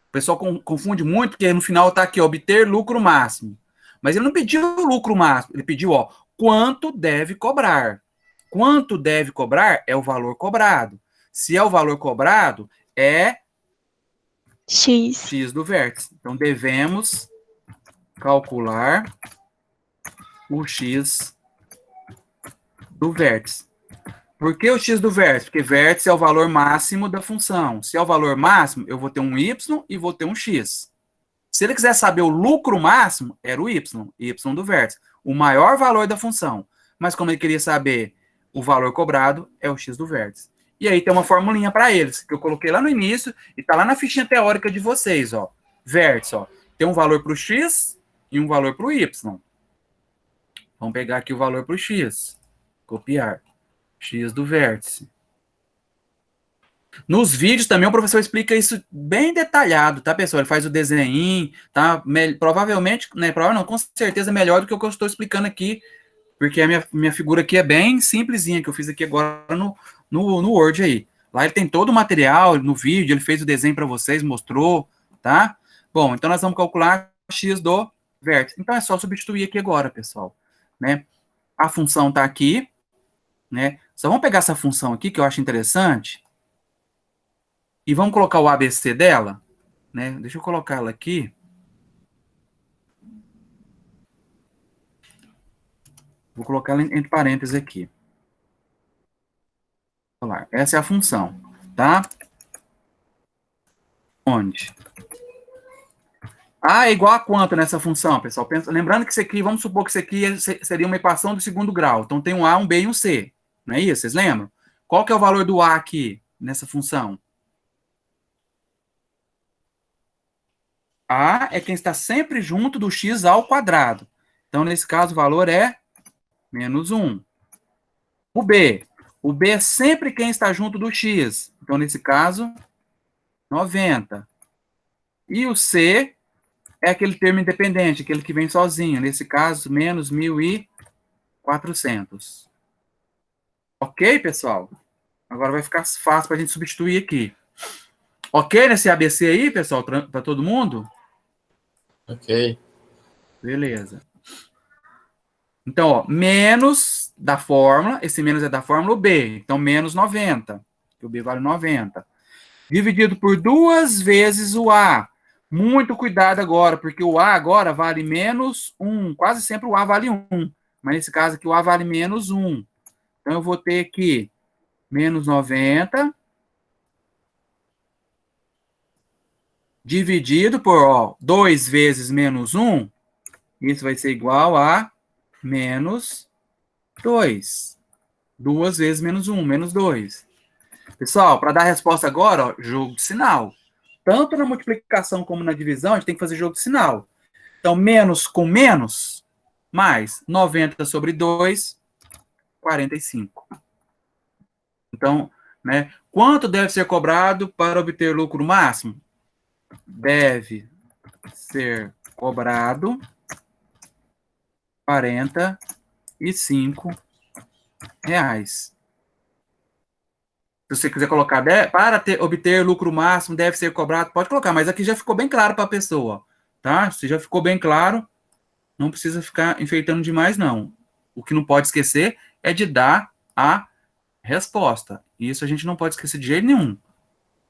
O pessoal confunde muito, porque no final está aqui, obter lucro máximo. Mas ele não pediu o lucro máximo, ele pediu, ó, quanto deve cobrar. Quanto deve cobrar é o valor cobrado. Se é o valor cobrado, é x do vértice. Então, devemos calcular o x do vértice. Por que o x do vértice? Porque vértice é o valor máximo da função. Se é o valor máximo, eu vou ter um y e vou ter um x. Se ele quiser saber o lucro máximo, era o y do vértice. O maior valor da função. Mas como ele queria saber o valor cobrado, é o x do vértice. E aí tem uma formulinha para eles, que eu coloquei lá no início, e está lá na fichinha teórica de vocês, ó. Vértice, ó. Tem um valor para o x e um valor para o y. Vamos pegar aqui o valor para o x. Copiar. X do vértice. Nos vídeos também o professor explica isso bem detalhado, tá, pessoal? Ele faz o desenho, tá? Provavelmente, né? Provavelmente não, com certeza melhor do que o que eu estou explicando aqui, porque a minha figura aqui é bem simplesinha, que eu fiz aqui agora no Word aí. Lá ele tem todo o material, no vídeo, ele fez o desenho para vocês, mostrou, tá? Bom, então nós vamos calcular x do vértice. Então é só substituir aqui agora, pessoal, né? A função tá aqui, né? Só vamos pegar essa função aqui, que eu acho interessante, e vamos colocar o ABC dela, né? Deixa eu colocar ela aqui. Vou colocar ela entre parênteses aqui. Essa é a função, tá? Onde A é igual a quanto nessa função, pessoal? Lembrando que isso aqui, vamos supor que isso aqui seria uma equação do segundo grau. Então, tem um A, um B e um C. Não é isso? Vocês lembram? Qual que é o valor do A aqui, nessa função? A é quem está sempre junto do x ao quadrado. Então, nesse caso, o valor é menos 1. O B é sempre quem está junto do x. Então, nesse caso, 90. E o C é aquele termo independente, aquele que vem sozinho. Nesse caso, menos 1.400. Ok, pessoal? Agora vai ficar fácil para a gente substituir aqui. Ok nesse ABC aí, pessoal? Para todo mundo? Ok. Beleza. Então, ó, menos da fórmula, esse menos é da fórmula B. Então, menos 90, que o B vale 90. Dividido por 2 vezes o A. Muito cuidado agora, porque o A agora vale menos 1. Quase sempre o A vale 1. Mas nesse caso aqui o A vale menos 1. Então eu vou ter aqui menos 90 dividido por, ó, 2 vezes menos 1. Isso vai ser igual a menos 2. 2 vezes menos 1, menos 2. Pessoal, para dar a resposta agora, ó, jogo de sinal. Tanto na multiplicação como na divisão, a gente tem que fazer jogo de sinal. Então, menos com menos, mais 90 sobre 2, 45. Então, né, quanto deve ser cobrado para obter lucro máximo? Deve ser cobrado R$45. Se você quiser colocar, para obter lucro máximo, deve ser cobrado, pode colocar, mas aqui já ficou bem claro para a pessoa, tá? Se já ficou bem claro, não precisa ficar enfeitando demais, não. O que não pode esquecer é de dar a resposta. Isso a gente não pode esquecer de jeito nenhum,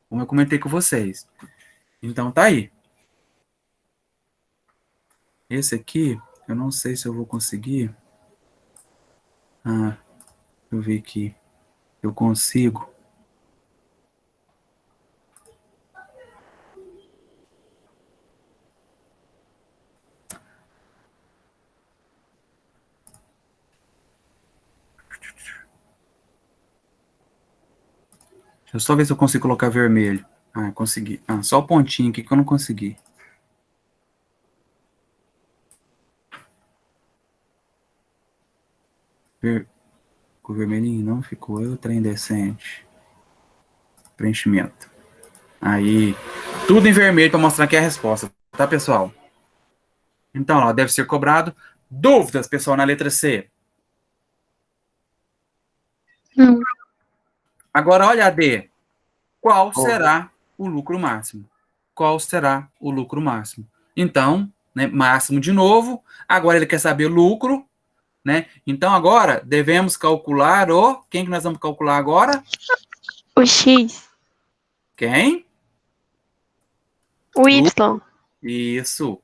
como eu comentei com vocês. Então, tá aí. Esse aqui, eu não sei se eu vou conseguir. Deixa eu ver aqui. Eu consigo. Deixa eu só ver se eu consigo colocar vermelho. Consegui. Só o pontinho aqui que eu não consegui. Ficou vermelhinho? Não ficou. Eu trem decente. Preenchimento. Aí. Tudo em vermelho para mostrar que é a resposta. Tá, pessoal? Então, ó, deve ser cobrado. Dúvidas, pessoal, na letra C? Não. Agora, olha a D. Qual será o lucro máximo? Qual será o lucro máximo? Então, né, máximo de novo. Agora ele quer saber lucro, né? Então, agora, devemos calcular o... Quem que nós vamos calcular agora? O X. Quem? O Y. Isso.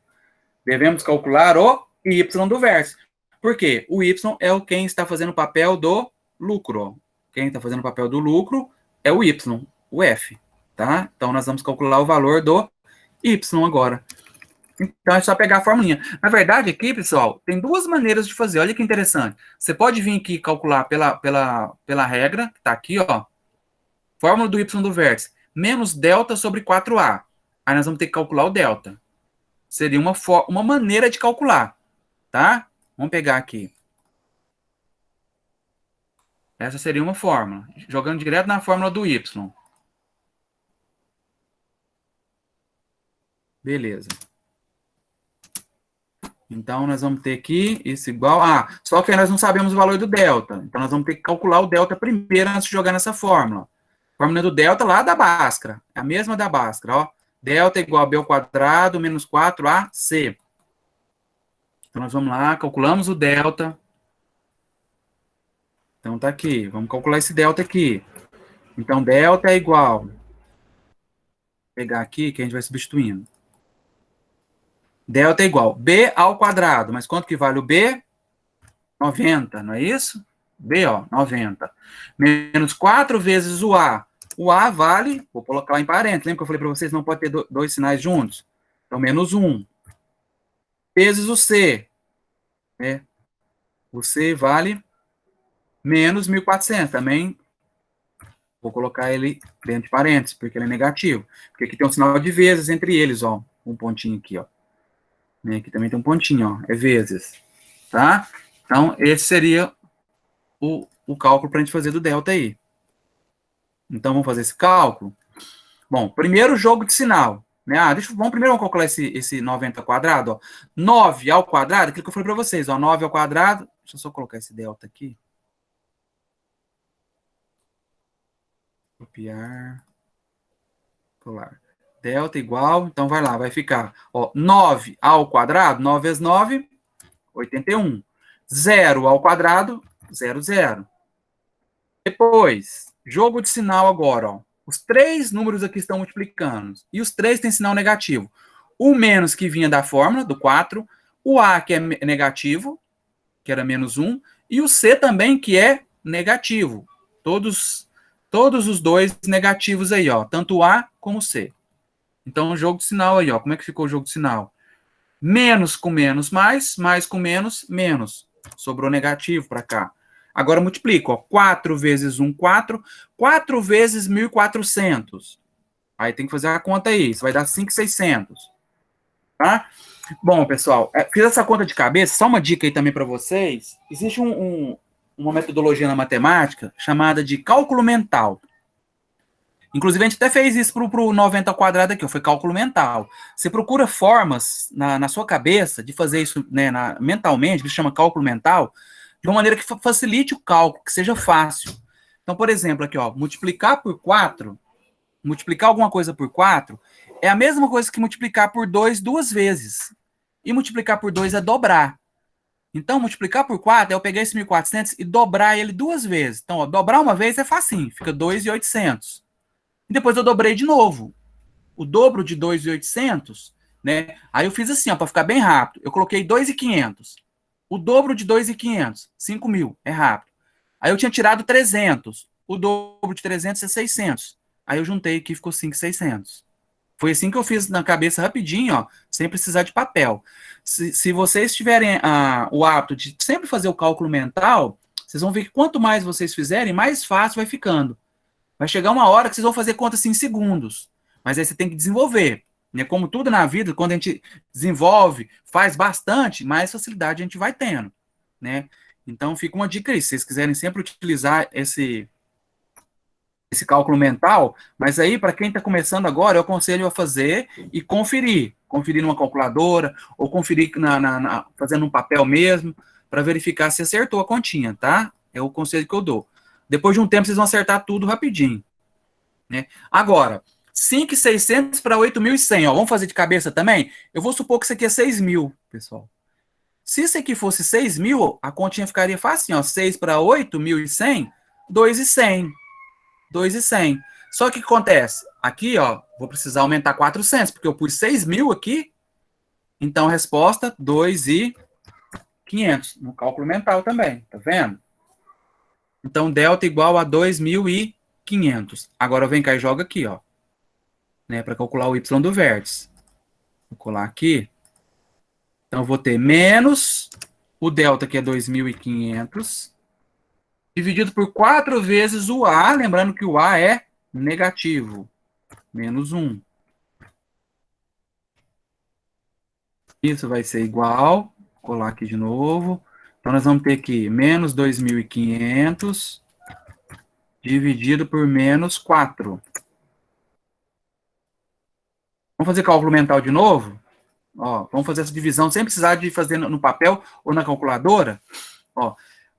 Devemos calcular o Y do verso. Por quê? O Y é quem está fazendo o papel do lucro. Quem está fazendo o papel do lucro é o Y, o F. Tá? Então, nós vamos calcular o valor do Y agora. Então, é só pegar a formulinha. Na verdade, aqui, pessoal, tem duas maneiras de fazer. Olha que interessante. Você pode vir aqui calcular pela regra, que está aqui, ó. Fórmula do Y do vértice. Menos delta sobre 4A. Aí nós vamos ter que calcular o delta. Seria uma maneira de calcular. Tá? Vamos pegar aqui. Essa seria uma fórmula. Jogando direto na fórmula do Y. Beleza. Então, nós vamos ter aqui isso igual... só que nós não sabemos o valor do delta. Então, nós vamos ter que calcular o delta primeiro antes de jogar nessa fórmula. A fórmula do delta lá da Bhaskara. É a mesma da Bhaskara, ó. Delta igual a B ao quadrado menos 4AC. Então, nós vamos lá, calculamos o delta. Então, tá aqui. Vamos calcular esse delta aqui. Então, delta é igual... Vou pegar aqui que a gente vai substituindo. Delta é igual B ao quadrado. Mas quanto que vale o B? 90, não é isso? B, ó, 90. Menos 4 vezes o A. O A vale, vou colocar lá em parênteses. Lembra que eu falei para vocês, não pode ter dois sinais juntos? Então, menos 1. vezes o C, né? O C vale menos 1.400. Também vou colocar ele dentro de parênteses, porque ele é negativo. Porque aqui tem um sinal de vezes entre eles, ó. Um pontinho aqui, ó. Né? Aqui também tem um pontinho, ó. É vezes. Tá? Então, esse seria o cálculo para a gente fazer do delta aí. Então, vamos fazer esse cálculo. Bom, primeiro jogo de sinal. Né? Vamos primeiro calcular esse 90 ao quadrado. Ó. 9 ao quadrado, aquilo que eu falei para vocês. Ó, 9 ao quadrado. Deixa eu só colocar esse delta aqui. Copiar. Colar. Delta igual, então vai lá, vai ficar, ó, 9 ao quadrado, 9 vezes 9, 81. 0 ao quadrado, 0, 0. Depois, jogo de sinal agora, ó. Os três números aqui estão multiplicando, e os três têm sinal negativo. O menos que vinha da fórmula, do 4, o A que é negativo, que era menos 1, e o C também, que é negativo. Todos os dois negativos aí, ó, tanto o A como o C. Então, o jogo de sinal aí, ó. Como é que ficou o jogo de sinal? Menos com menos, mais com menos, menos. Sobrou negativo para cá. Agora multiplico, ó. 4 vezes 1, 4. 4 vezes 1.400. Aí tem que fazer a conta aí. Isso vai dar 5.600. Tá? Bom, pessoal, fiz essa conta de cabeça. Só uma dica aí também para vocês. Existe uma metodologia na matemática chamada de cálculo mental. Inclusive, a gente até fez isso para o 90 ao quadrado aqui, foi cálculo mental. Você procura formas na sua cabeça de fazer isso, né, mentalmente, que se chama cálculo mental, de uma maneira que facilite o cálculo, que seja fácil. Então, por exemplo, aqui, ó, multiplicar por 4, multiplicar alguma coisa por 4, é a mesma coisa que multiplicar por 2 duas vezes. E multiplicar por 2 é dobrar. Então, multiplicar por 4 é eu pegar esse 1.400 e dobrar ele duas vezes. Então, ó, dobrar uma vez é facinho, fica 2.800. E depois eu dobrei de novo. O dobro de 2.800, né? Aí eu fiz assim, ó, para ficar bem rápido. Eu coloquei 2.500. O dobro de 2.500, 5.000, é rápido. Aí eu tinha tirado 300. O dobro de 300 é 600. Aí eu juntei aqui e ficou 5.600. Foi assim que eu fiz na cabeça rapidinho, ó, sem precisar de papel. Se vocês tiverem o hábito de sempre fazer o cálculo mental, vocês vão ver que quanto mais vocês fizerem, mais fácil vai ficando. Vai chegar uma hora que vocês vão fazer conta assim, em segundos. Mas aí você tem que desenvolver. Né? Como tudo na vida, quando a gente desenvolve, faz bastante, mais facilidade a gente vai tendo. Né? Então, fica uma dica aí. Se vocês quiserem sempre utilizar esse cálculo mental, mas aí, para quem está começando agora, eu aconselho a fazer e conferir. Conferir numa calculadora, ou conferir fazendo um papel mesmo, para verificar se acertou a continha, tá? É o conselho que eu dou. Depois de um tempo, vocês vão acertar tudo rapidinho. Né? Agora, 5.600 para 8.100, ó. Vamos fazer de cabeça também? Eu vou supor que isso aqui é 6.000, pessoal. Se isso aqui fosse 6.000, a continha ficaria fácil, ó. 6 para 8.100, 2.100. 2.100. Só que o que acontece? Aqui, ó, vou precisar aumentar 400, porque eu pus 6.000 aqui. Então, a resposta, 2.500. No cálculo mental também, tá vendo? Então, delta igual a 2.500. Agora, vem cá e joga aqui, ó. Né, para calcular o y do vértice. Vou colar aqui. Então, eu vou ter menos o delta, que é 2.500, dividido por 4 vezes o A, lembrando que o A é negativo. Menos 1. Isso vai ser igual. Vou colar aqui de novo. Então, nós vamos ter aqui menos 2.500 dividido por menos 4. Vamos fazer cálculo mental de novo? Ó, vamos fazer essa divisão sem precisar de fazer no papel ou na calculadora. Ó,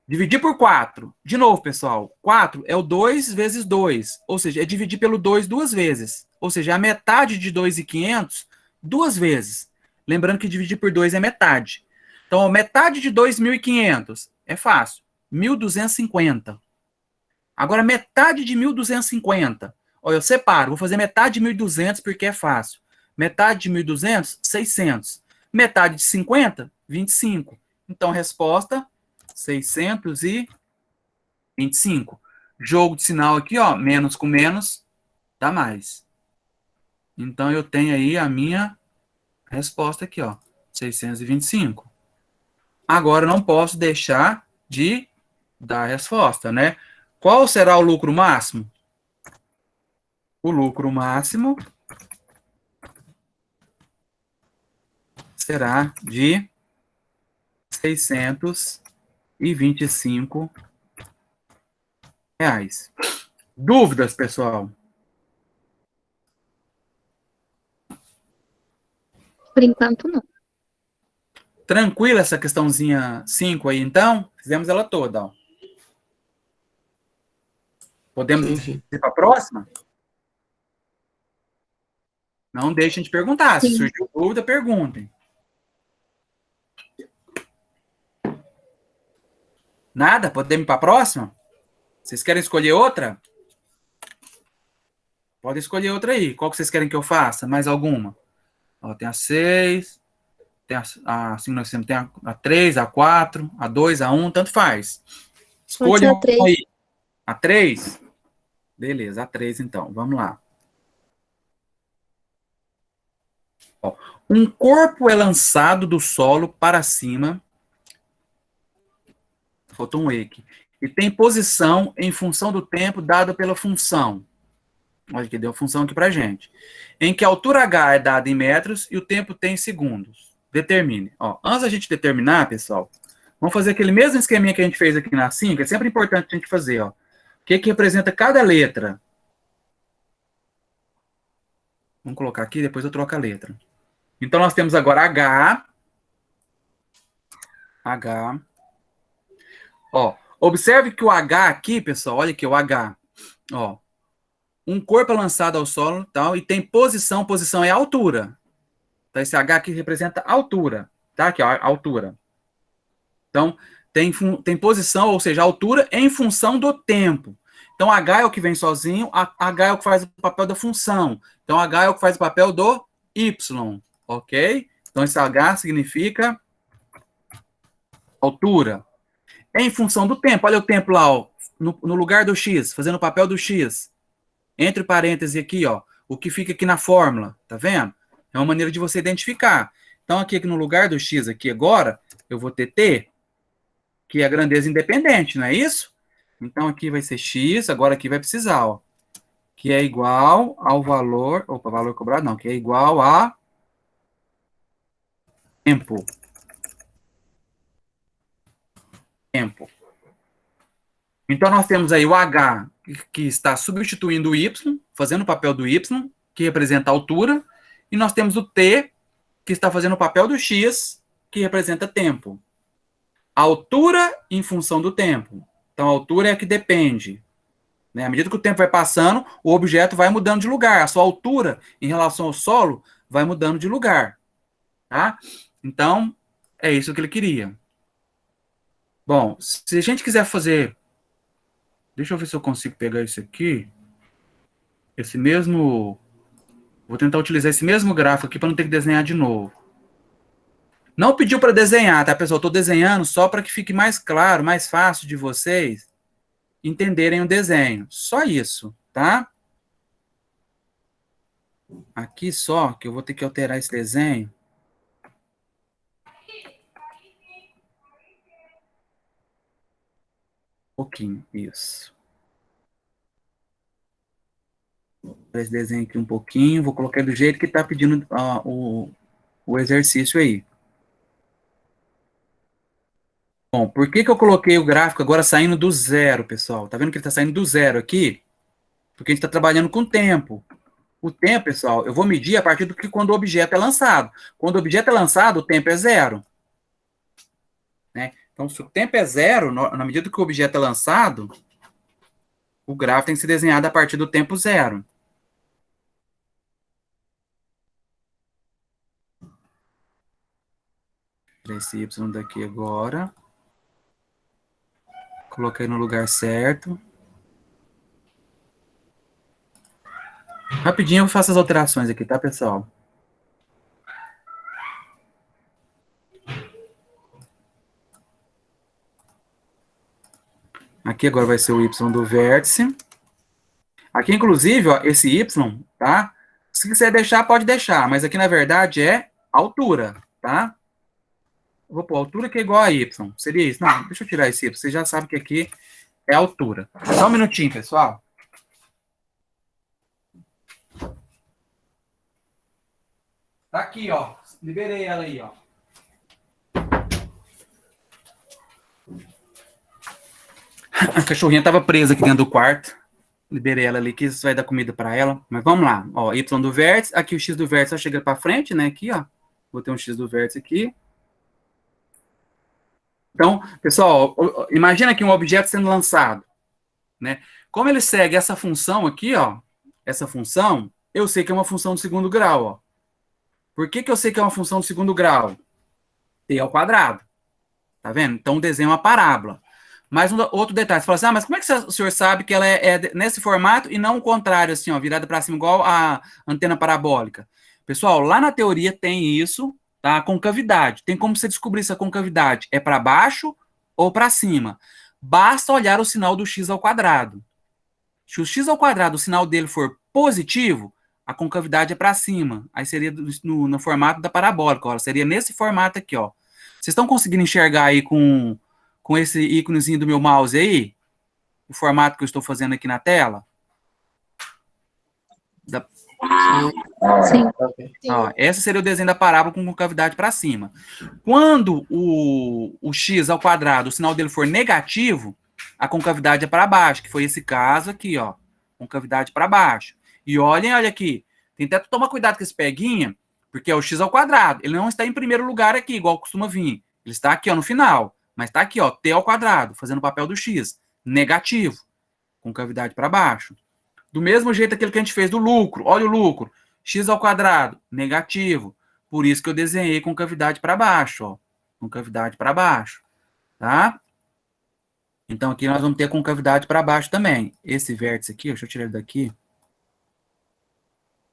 dividir por 4. De novo, pessoal. 4 é o 2 vezes 2. Ou seja, é dividir pelo 2 duas vezes. Ou seja, é a metade de 2.500 duas vezes. Lembrando que dividir por 2 é metade. Então, ó, metade de 2.500 é fácil. 1.250. Agora, metade de 1.250. Ó, eu separo. Vou fazer metade de 1.200 porque é fácil. Metade de 1.200, 600. Metade de 50, 25. Então, resposta, 625. Jogo de sinal aqui, ó, menos com menos, dá mais. Então, eu tenho aí a minha resposta aqui, ó, 625. Agora, eu não posso deixar de dar a resposta, né? Qual será o lucro máximo? O lucro máximo será de 625 reais. Dúvidas, pessoal? Por enquanto, não. Tranquila essa questãozinha 5 aí, então? Fizemos ela toda, ó. Podemos Sim. ir para a próxima? Não deixem de perguntar. Se Sim. surgiu dúvida, perguntem. Nada? Podemos ir para a próxima? Vocês querem escolher outra? Pode escolher outra aí. Qual que vocês querem que eu faça? Mais alguma? Ó, tem a 6, tem a 5, nós temos, tem a 3, a 4, a 2, a 1, tanto faz. Pode ser Escolham a 3. aí. A 3? Beleza, a 3 então. Vamos lá. Ó, um corpo é lançado do solo para cima. Faltou um E aqui. E tem posição em função do tempo dada pela função. Olha que deu a função aqui pra gente. Em que a altura H é dada em metros e o tempo tem em segundos. Determine. Ó, antes da gente determinar, pessoal, vamos fazer aquele mesmo esqueminha que a gente fez aqui na 5. É sempre importante a gente fazer, ó. O que representa cada letra? Vamos colocar aqui, depois eu troco a letra. Então, nós temos agora H. Ó, observe que o H aqui, pessoal, olha aqui o H. Ó, um corpo é lançado ao solo tal, e tem posição. Posição é altura. Então, esse H aqui representa altura. Tá? Aqui, ó, altura. Então, tem posição, ou seja, altura em função do tempo. Então, H é o que vem sozinho, H é o que faz o papel da função. Então, H é o que faz o papel do Y. Ok? Então, esse H significa altura. Em função do tempo. Olha o tempo lá, ó, no lugar do X, fazendo o papel do X. Entre parênteses aqui, ó, o que fica aqui na fórmula. Tá vendo? É uma maneira de você identificar. Então, aqui no lugar do X, aqui agora, eu vou ter T, que é a grandeza independente, não é isso? Então, aqui vai ser X, agora aqui vai precisar, ó, que é igual ao valor, valor cobrado não, que é igual a tempo. Então, nós temos aí o H, que está substituindo o Y, fazendo o papel do Y, que representa a altura, e nós temos o T, que está fazendo o papel do X, que representa tempo. A altura em função do tempo. Então, a altura é a que depende. Né? À medida que o tempo vai passando, o objeto vai mudando de lugar. A sua altura em relação ao solo vai mudando de lugar. Tá? Então, é isso que ele queria. Bom, se a gente quiser fazer... Deixa eu ver se eu consigo pegar isso aqui. Esse mesmo... Vou tentar utilizar esse mesmo gráfico aqui para não ter que desenhar de novo. Não pediu para desenhar, tá, pessoal? Estou desenhando só para que fique mais claro, mais fácil de vocês entenderem o desenho. Só isso, tá? Aqui só, que eu vou ter que alterar esse desenho. Um pouquinho, isso. Vou fazer esse desenho aqui um pouquinho, vou colocar do jeito que está pedindo o exercício aí. Bom, por que eu coloquei o gráfico agora saindo do zero, pessoal? Tá vendo que ele está saindo do zero aqui? Porque a gente está trabalhando com tempo. O tempo, pessoal, eu vou medir a partir do que quando o objeto é lançado. Quando o objeto é lançado, o tempo é zero. Né? Então, se o tempo é zero, na medida que o objeto é lançado, o gráfico tem que ser desenhado a partir do tempo zero. Esse Y daqui agora. Coloquei no lugar certo. Rapidinho eu faço as alterações aqui, tá, pessoal? Aqui agora vai ser o Y do vértice. Aqui, inclusive, ó, esse Y, tá? Se quiser deixar, pode deixar. Mas aqui, na verdade, é altura, tá? vou pôr altura que é igual a Y. Seria isso? Não, deixa eu tirar esse Y. Você já sabe que aqui é altura. Só um minutinho, pessoal. Tá aqui, ó. Liberei ela aí, ó. A cachorrinha tava presa aqui dentro do quarto. Liberei ela ali, que isso vai dar comida para ela. Mas vamos lá. Ó, Y do vértice. Aqui o X do vértice só chega para frente, né? Aqui, ó. Vou ter um X do vértice aqui. Então, pessoal, imagina aqui um objeto sendo lançado, né? Como ele segue essa função aqui, ó. Essa função, eu sei que é uma função do segundo grau, ó. Por que eu sei que é uma função do segundo grau? T ao quadrado. Tá vendo? Então, o desenho é uma parábola. Mais outro detalhe, você fala assim, mas como é que o senhor sabe que ela é nesse formato e não o contrário, assim, ó, virada para cima, igual a antena parabólica? Pessoal, lá na teoria tem isso, tá? A concavidade. Tem como você descobrir se a concavidade é para baixo ou para cima. Basta olhar o sinal do x ao quadrado. Se o x ao quadrado, o sinal dele for positivo, a concavidade é para cima. Aí seria no formato da parabólica, ó. Seria nesse formato aqui, ó. Vocês estão conseguindo enxergar aí com esse íconezinho do meu mouse aí, o formato que eu estou fazendo aqui na tela? Sim. Ó, esse seria o desenho da parábola com concavidade para cima. Quando o x ao quadrado, o sinal dele for negativo, a concavidade é para baixo, que foi esse caso aqui, ó. Concavidade para baixo. E olha aqui. Tem até que tomar cuidado com esse peguinha, porque é o x ao quadrado. Ele não está em primeiro lugar aqui, igual costuma vir. Ele está aqui, ó, no final. Mas está aqui, ó, t ao quadrado, fazendo o papel do x. Negativo. Concavidade para baixo. Do mesmo jeito aquele que a gente fez do lucro. Olha o lucro. X ao quadrado. Negativo. Por isso que eu desenhei concavidade para baixo, ó. Concavidade para baixo. Tá? Então aqui nós vamos ter concavidade para baixo também. Esse vértice aqui, deixa eu tirar ele daqui.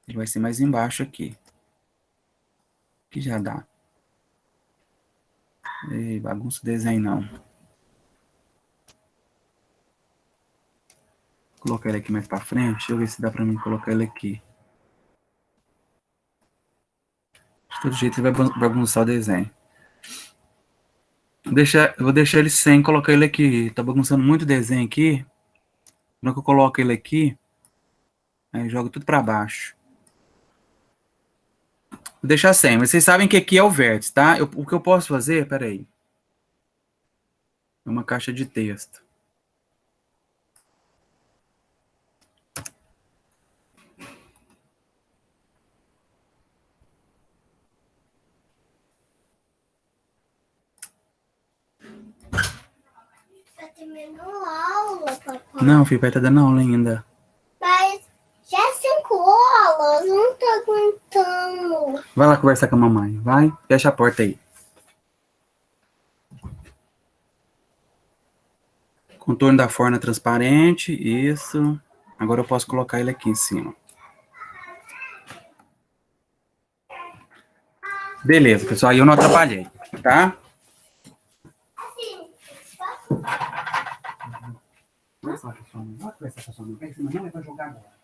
Ele vai ser mais embaixo aqui. Aqui já dá. Ei, bagunça o desenho, não. Vou colocar ele aqui mais para frente. Deixa eu ver se dá para mim colocar ele aqui. De todo jeito, ele vai bagunçar o desenho. Eu vou deixar ele sem colocar ele aqui. Tá bagunçando muito o desenho aqui. Na hora que eu coloco ele aqui, aí joga tudo para baixo. Vou deixar sem, mas vocês sabem que aqui é o vértice, tá? O que eu posso fazer, peraí. É uma caixa de texto. Tá terminando a aula, papai. Não, filho, vai estar dando aula ainda. Mas já é 5 horas, eu não tô aguentando. Vai lá conversar com a mamãe, vai. Fecha a porta aí. Contorno da forma transparente, isso. Agora eu posso colocar ele aqui em cima. Beleza, pessoal, aí eu não atrapalhei, tá? Vai conversar com a sua mãe, não é pra jogar agora.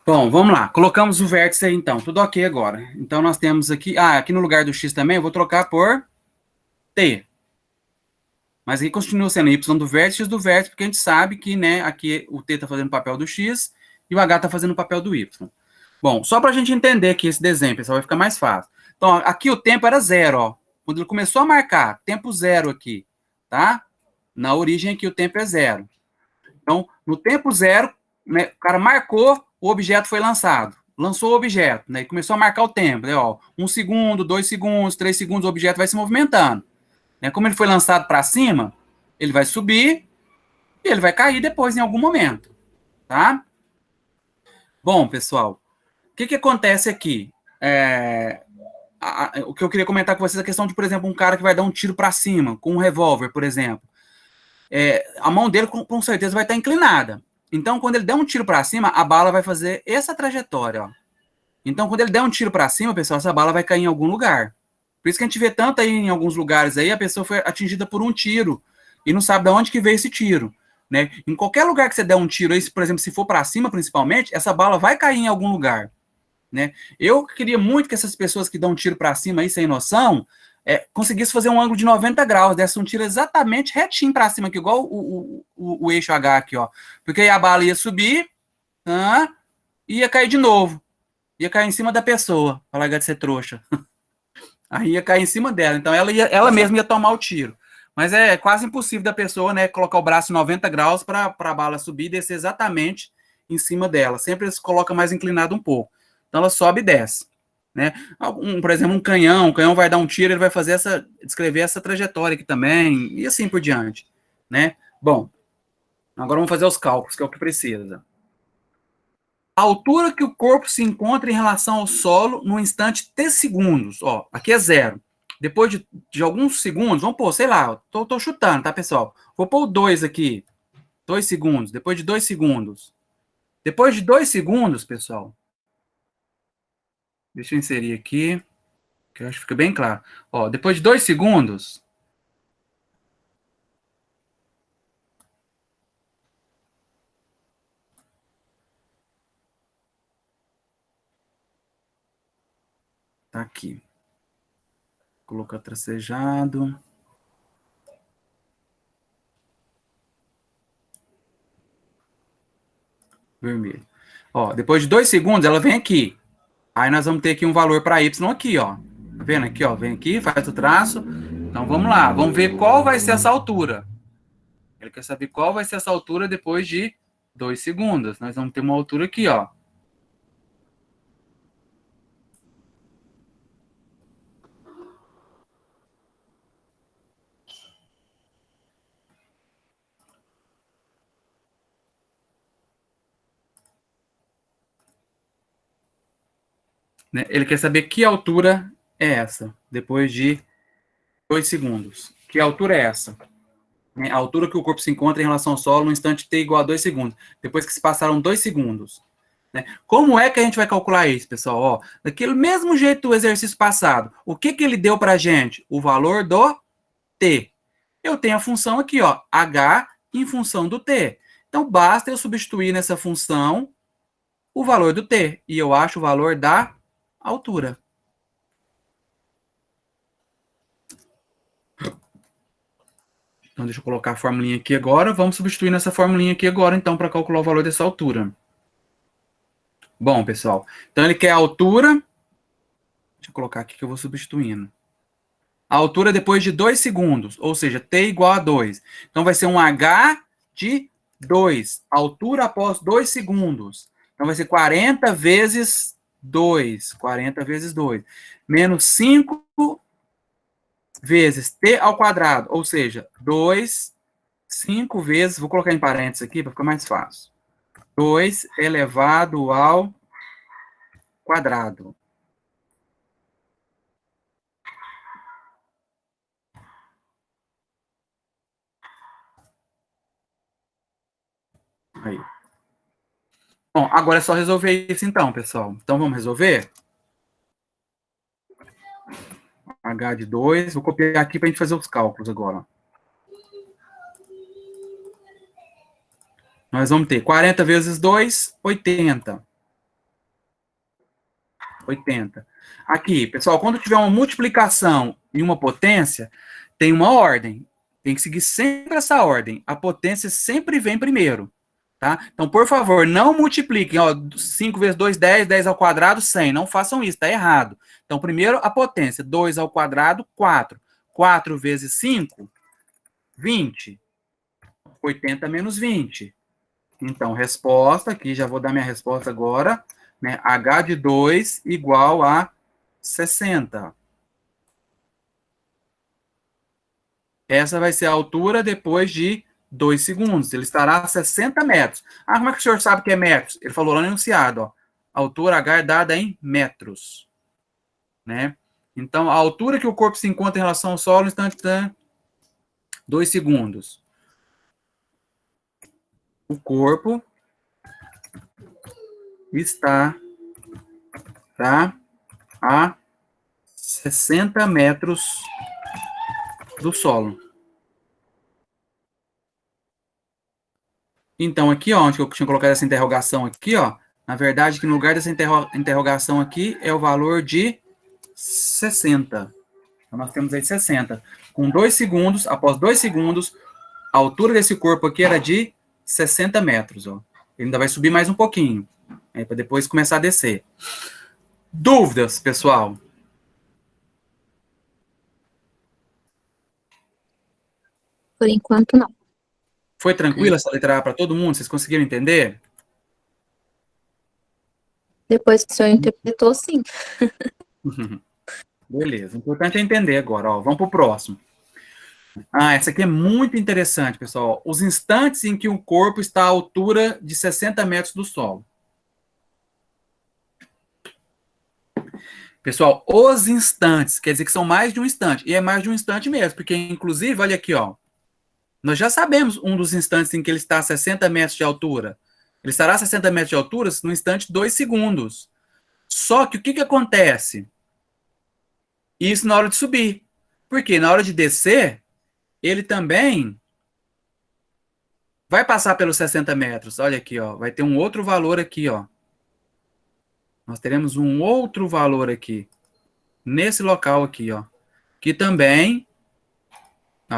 Bom, vamos lá. Colocamos o vértice aí, então. Tudo ok agora. Então, nós temos aqui... aqui no lugar do x também, eu vou trocar por t. Mas aqui continua sendo y do vértice e x do vértice, porque a gente sabe que, né, aqui o t está fazendo o papel do x e o h está fazendo o papel do y. Bom, só para a gente entender aqui esse desenho, pessoal, vai ficar mais fácil. Então, aqui o tempo era 0, ó. Quando ele começou a marcar, tempo 0 aqui, tá? Na origem aqui o tempo é 0. Então, no tempo 0, né, o cara marcou, o objeto foi lançado. Lançou o objeto, né? E começou a marcar o tempo, né? Ó, 1 segundo, 2 segundos, 3 segundos, o objeto vai se movimentando. Né? Como ele foi lançado para cima, ele vai subir e ele vai cair depois em algum momento, tá? Bom, pessoal, o que acontece aqui? O que eu queria comentar com vocês é a questão de, por exemplo, um cara que vai dar um tiro para cima, com um revólver, por exemplo. A mão dele, com certeza, vai estar inclinada. Então, quando ele der um tiro para cima, a bala vai fazer essa trajetória, ó. Então, quando ele der um tiro para cima, pessoal, essa bala vai cair em algum lugar. Por isso que a gente vê tanto aí em alguns lugares aí, a pessoa foi atingida por um tiro e não sabe de onde que veio esse tiro, né? Em qualquer lugar que você der um tiro aí, por exemplo, se for para cima, principalmente, essa bala vai cair em algum lugar. né? Eu queria muito que essas pessoas que dão um tiro para cima aí, sem noção, conseguissem fazer um ângulo de 90 graus, desse um tiro exatamente retinho para cima, aqui, igual o eixo H aqui, ó. Porque aí a bala ia subir, e ia cair de novo. Ia cair em cima da pessoa, para largar de ser trouxa. Aí ia cair em cima dela. Então ela mesma ia tomar o tiro. Mas é quase impossível da pessoa, né, colocar o braço em 90 graus para a bala subir e descer exatamente em cima dela. Sempre se coloca mais inclinado um pouco. Então ela sobe e desce. Né? Por exemplo, um canhão vai dar um tiro, ele vai descrever essa trajetória aqui também, e assim por diante. Né? Bom, agora vamos fazer os cálculos, que é o que precisa. A altura que o corpo se encontra em relação ao solo no instante T segundos. Ó, aqui é 0. Depois de alguns segundos, vamos pôr, sei lá, tô chutando, tá, pessoal? Vou pôr o 2 aqui. 2 segundos. Depois de 2 segundos. Depois de 2 segundos, pessoal. Deixa eu inserir aqui, que eu acho que fica bem claro. Ó, depois de 2 segundos. Tá aqui. Colocar tracejado. Vermelho. Ó, depois de 2 segundos, ela vem aqui. Aí nós vamos ter aqui um valor para Y aqui, ó. Tá vendo aqui, ó? Vem aqui, faz o traço. Então vamos lá, vamos ver qual vai ser essa altura. Ele quer saber qual vai ser essa altura depois de 2 segundos. Nós vamos ter uma altura aqui, ó. Né? Ele quer saber que altura é essa, depois de 2 segundos. Que altura é essa? Né? A altura que o corpo se encontra em relação ao solo no instante t igual a 2 segundos, depois que se passaram 2 segundos. Né? Como é que a gente vai calcular isso, pessoal? Ó, daquele mesmo jeito do exercício passado, o que ele deu para a gente? O valor do t. Eu tenho a função aqui, ó, h em função do t. Então, basta eu substituir nessa função o valor do t, e eu acho o valor da altura. Então, deixa eu colocar a formulinha aqui agora. Vamos substituir nessa formulinha aqui agora, então, para calcular o valor dessa altura. Bom, pessoal, então ele quer a altura. Deixa eu colocar aqui que eu vou substituindo. A altura depois de 2 segundos, ou seja, t igual a 2. Então, vai ser um h de 2. Altura após 2 segundos. Então, vai ser 40 vezes 2. 40 vezes 2. Menos 5 vezes t ao quadrado, ou seja, 2, 5 vezes, vou colocar em parênteses aqui para ficar mais fácil. 2 elevado ao quadrado. Aí. Bom, agora é só resolver isso então, pessoal. Então, vamos resolver? H de 2, vou copiar aqui para a gente fazer os cálculos agora. Nós vamos ter 40 vezes 2, 80. 80. Aqui, pessoal, quando tiver uma multiplicação e uma potência, tem uma ordem. Tem que seguir sempre essa ordem. A potência sempre vem primeiro. Tá? Então, por favor, não multipliquem. Ó, 5 vezes 2, 10, 10 ao quadrado, 100. Não façam isso, está errado. Então, primeiro a potência. 2 ao quadrado, 4. 4 vezes 5, 20. 80 menos 20. Então, resposta, aqui já vou dar minha resposta agora, né? H de 2 igual a 60. Essa vai ser a altura depois de 2 segundos. Ele estará a 60 metros. Ah, como é que o senhor sabe que é metros? Ele falou lá no enunciado, ó. A altura H é dada em metros. Né? Então, a altura que o corpo se encontra em relação ao solo no instante de 2 segundos. O corpo está a 60 metros do solo. Então, aqui, ó, onde eu tinha colocado essa interrogação aqui, ó, Na verdade, que no lugar dessa interrogação aqui é o valor de 60. Então, nós temos aí 60. Com 2 segundos, após 2 segundos, a altura desse corpo aqui era de 60 metros. Ó. Ele ainda vai subir mais um pouquinho, para depois começar a descer. Dúvidas, pessoal? Por enquanto, não. Foi tranquila essa letra A para todo mundo? Vocês conseguiram entender? Depois que o senhor interpretou, sim. Beleza, o importante é entender agora. Ó. Vamos para o próximo. Essa aqui é muito interessante, pessoal. Os instantes em que o corpo está à altura de 60 metros do solo. Pessoal, os instantes, quer dizer que são mais de um instante. E é mais de um instante mesmo, porque, inclusive, olha aqui, ó. Nós já sabemos um dos instantes em que ele está a 60 metros de altura. Ele estará a 60 metros de altura no instante 2 segundos. Só que o que acontece? Isso na hora de subir. Porque na hora de descer, ele também vai passar pelos 60 metros. Olha aqui, ó. Vai ter um outro valor aqui, ó. Nós teremos um outro valor aqui. Nesse local aqui, ó. Que também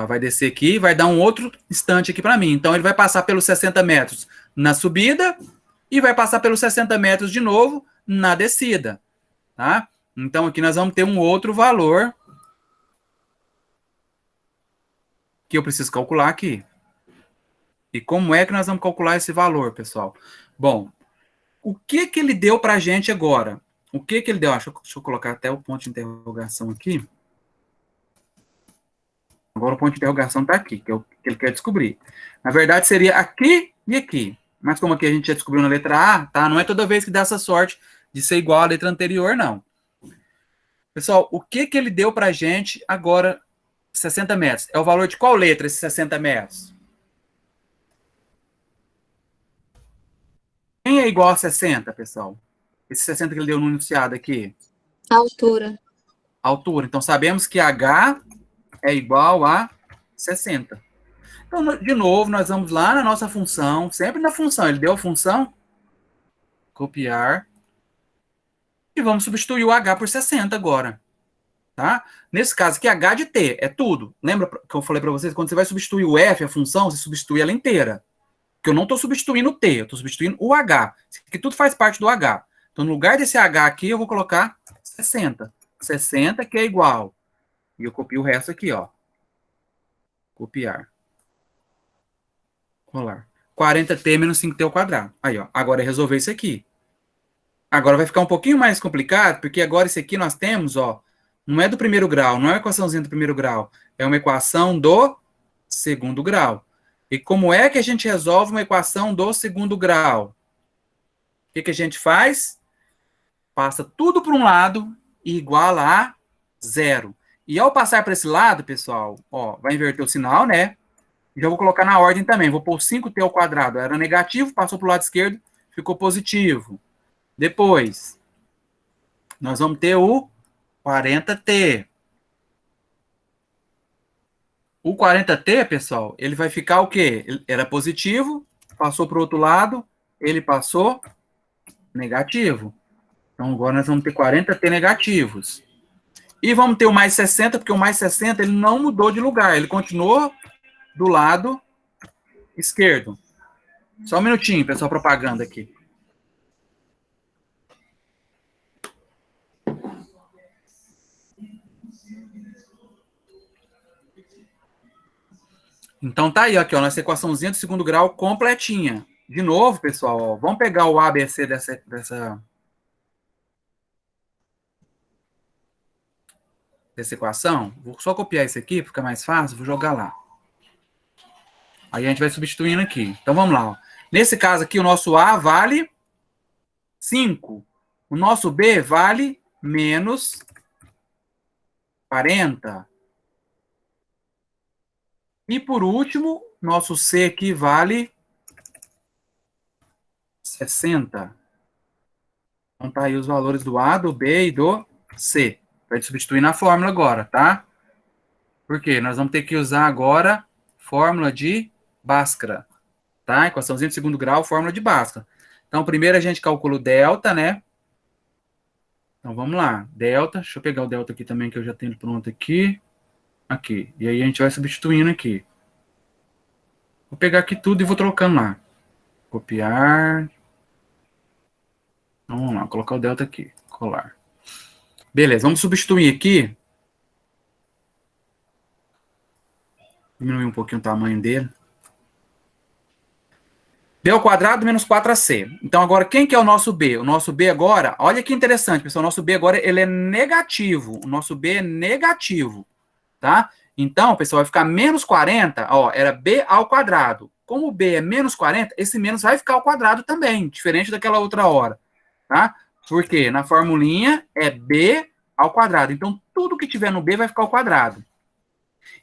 vai descer aqui e vai dar um outro instante aqui para mim. Então, ele vai passar pelos 60 metros na subida e vai passar pelos 60 metros de novo na descida. Tá? Então, aqui nós vamos ter um outro valor que eu preciso calcular aqui. E como é que nós vamos calcular esse valor, pessoal? Bom, o que ele deu para a gente agora? O que ele deu? Deixa eu colocar até o ponto de interrogação aqui. Agora o ponto de interrogação está aqui, que é o que ele quer descobrir. Na verdade, seria aqui e aqui. Mas como aqui a gente já descobriu na letra A, tá? Não é toda vez que dá essa sorte de ser igual à letra anterior, não. Pessoal, o que ele deu para a gente agora, 60 metros? É o valor de qual letra, esses 60 metros? Quem é igual a 60, pessoal? Esse 60 que ele deu no enunciado aqui? Altura. Altura. Então, sabemos que H é igual a 60. Então, de novo, nós vamos lá na nossa função, sempre na função. Ele deu a função, copiar, e vamos substituir o H por 60 agora. Tá? Nesse caso aqui, H de T é tudo. Lembra que eu falei para vocês? Quando você vai substituir o F, a função, você substitui ela inteira. Porque eu não estou substituindo o T, eu estou substituindo o H. Isso aqui tudo faz parte do H. Então, no lugar desse H aqui, eu vou colocar 60. 60 que é igual. E eu copio o resto aqui, ó. Copiar. Colar. 40t menos 5t ao quadrado. Aí, ó. Agora é resolver isso aqui. Agora vai ficar um pouquinho mais complicado, porque agora isso aqui nós temos, ó. Não é do primeiro grau, não é uma equaçãozinha do primeiro grau. É uma equação do segundo grau. E como é que a gente resolve uma equação do segundo grau? O que a gente faz? Passa tudo para um lado e iguala a 0. E ao passar para esse lado, pessoal, ó, vai inverter o sinal, né? Já vou colocar na ordem também. Vou pôr 5t ao quadrado. Era negativo, passou para o lado esquerdo, ficou positivo. Depois, nós vamos ter o 40t. O 40t, pessoal, ele vai ficar o quê? Ele era positivo, passou para o outro lado, ele passou negativo. Então, agora nós vamos ter 40t negativos. E vamos ter o mais 60, porque o mais 60 ele não mudou de lugar, ele continuou do lado esquerdo. Só um minutinho, pessoal, propaganda aqui. Então tá aí, aqui, ó, nossa equaçãozinha do segundo grau completinha. De novo, pessoal, ó, vamos pegar o ABC dessa equação. Vou só copiar isso aqui, fica mais fácil, vou jogar lá. Aí a gente vai substituindo aqui. Então vamos lá. Ó. Nesse caso aqui, o nosso A vale 5. O nosso B vale menos 40. E por último, nosso C aqui vale 60. Então tá aí os valores do A, do B e do C. Vai substituir na fórmula agora, tá? Por quê? Nós vamos ter que usar agora fórmula de Bhaskara. Tá? Equaçãozinha de segundo grau, fórmula de Bhaskara. Então, primeiro a gente calcula o delta, né? Então, vamos lá. Delta, deixa eu pegar o delta aqui também, que eu já tenho pronto aqui. Aqui. E aí a gente vai substituindo aqui. Vou pegar aqui tudo e vou trocando lá. Copiar. Vamos lá, colocar o delta aqui. Colar. Beleza, vamos substituir aqui. Diminuir um pouquinho o tamanho dele. B ao quadrado menos 4AC. Então, agora, quem que é o nosso B? O nosso B agora, olha que interessante, pessoal. O nosso B agora, ele é negativo. O nosso B é negativo, tá? Então, pessoal, vai ficar menos 40, ó, era B ao quadrado. Como o B é menos 40, esse menos vai ficar ao quadrado também, diferente daquela outra hora, tá? Porque na formulinha é B ao quadrado. Então, tudo que tiver no B vai ficar ao quadrado.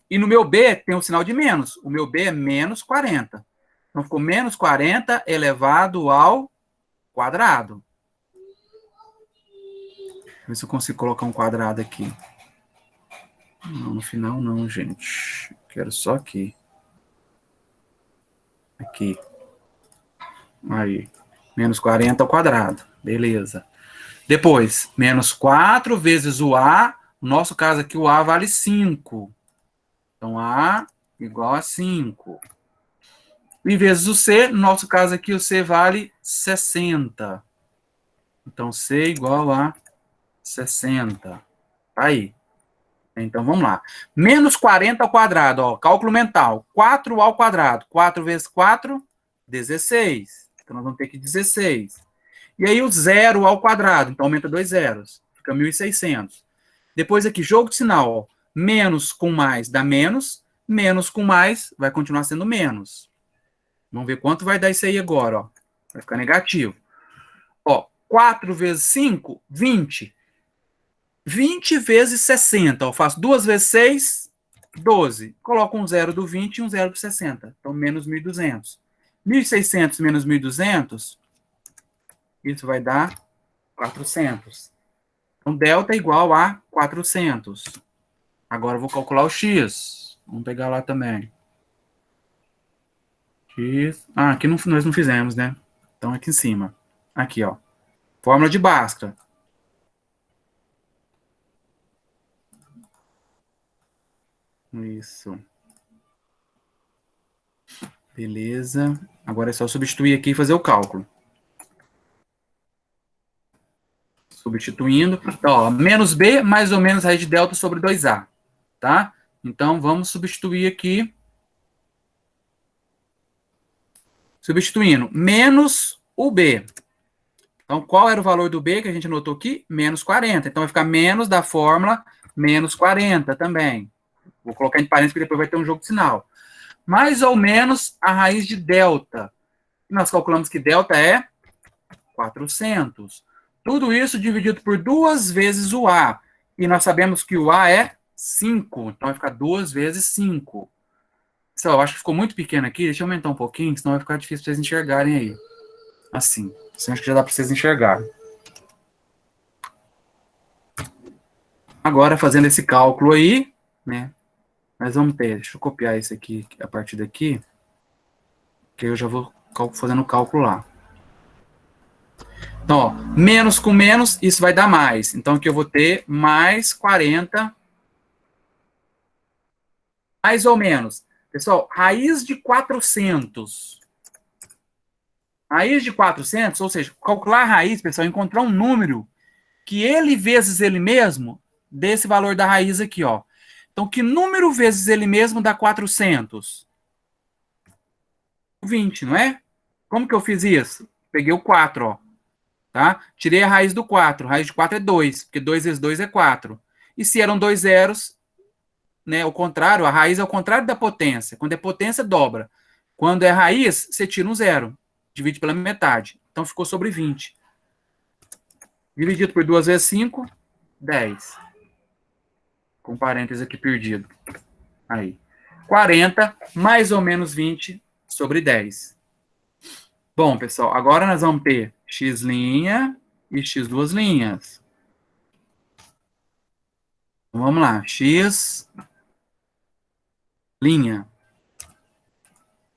E no meu B tem um sinal de menos. O meu B é menos 40. Então, ficou menos 40 elevado ao quadrado. Deixa eu ver se eu consigo colocar um quadrado aqui. Não, no final não, gente. Quero só aqui. Aqui. Aí. Menos 40 ao quadrado. Beleza. Depois, menos 4 vezes o A. No nosso caso aqui, o A vale 5. Então, A igual a 5. E vezes o C, no nosso caso aqui, o C vale 60. Então, C igual a 60. Aí. Então, vamos lá. Menos 40 ao quadrado, ó, cálculo mental. 4 ao quadrado. 4 vezes 4, 16. Então, nós vamos ter aqui 16. E aí, o zero ao quadrado. Então, aumenta 2 zeros. Fica 1.600. Depois aqui, jogo de sinal. Ó. Menos com mais dá menos. Menos com mais vai continuar sendo menos. Vamos ver quanto vai dar isso aí agora, ó. Vai ficar negativo. Ó, 4 vezes 5, 20. 20 vezes 60. Eu faço 2 vezes 6, 12. Coloco um zero do 20 e um zero do 60. Então, menos 1.200. 1.600 menos 1.200, isso vai dar 400. Então, delta é igual a 400. Agora, eu vou calcular o x. Vamos pegar lá também. X. Ah, aqui não, nós não fizemos, né? Então, aqui em cima. Aqui, ó. Fórmula de Bhaskara. Isso. Beleza. Agora é só substituir aqui e fazer o cálculo. Substituindo. Então, ó, menos B mais ou menos raiz de delta sobre 2A. Tá? Então, vamos substituir aqui. Substituindo. Menos o B. Então, qual era o valor do B que a gente anotou aqui? Menos 40. Então, vai ficar menos da fórmula menos 40 também. Vou colocar em parênteses, porque depois vai ter um jogo de sinal. Mais ou menos a raiz de delta. Nós calculamos que delta é 400. Tudo isso dividido por 2 vezes o A. E nós sabemos que o A é 5. Então, vai ficar 2 vezes 5. Pessoal, eu acho que ficou muito pequeno aqui. Deixa eu aumentar um pouquinho, senão vai ficar difícil para vocês enxergarem aí. Assim. Assim, acho que já dá para vocês enxergarem. Agora, fazendo esse cálculo aí, né? Nós vamos ter, deixa eu copiar esse aqui, a partir daqui, que eu já vou fazendo o cálculo lá. Então, ó, menos com menos, isso vai dar mais. Então, aqui eu vou ter mais 40, mais ou menos. Pessoal, raiz de 400. Raiz de 400, ou seja, calcular a raiz, pessoal, encontrar um número que ele vezes ele mesmo dê esse valor da raiz aqui, ó. Então, que número vezes ele mesmo dá 400? 20, não é? Como que eu fiz isso? Peguei o 4, ó. Tá? Tirei a raiz do 4. A raiz de 4 é 2, porque 2 vezes 2 é 4. E se eram 2 zeros, né, ao contrário, a raiz é o contrário da potência. Quando é potência, dobra. Quando é raiz, você tira um zero. Divide pela metade. Então, ficou sobre 20. Dividido por 2 vezes 5, 10. Com parênteses aqui perdido. Aí. 40 mais ou menos 20 sobre 10. Bom, pessoal, agora nós vamos ter x' e x duas linhas. Então, vamos lá. X'.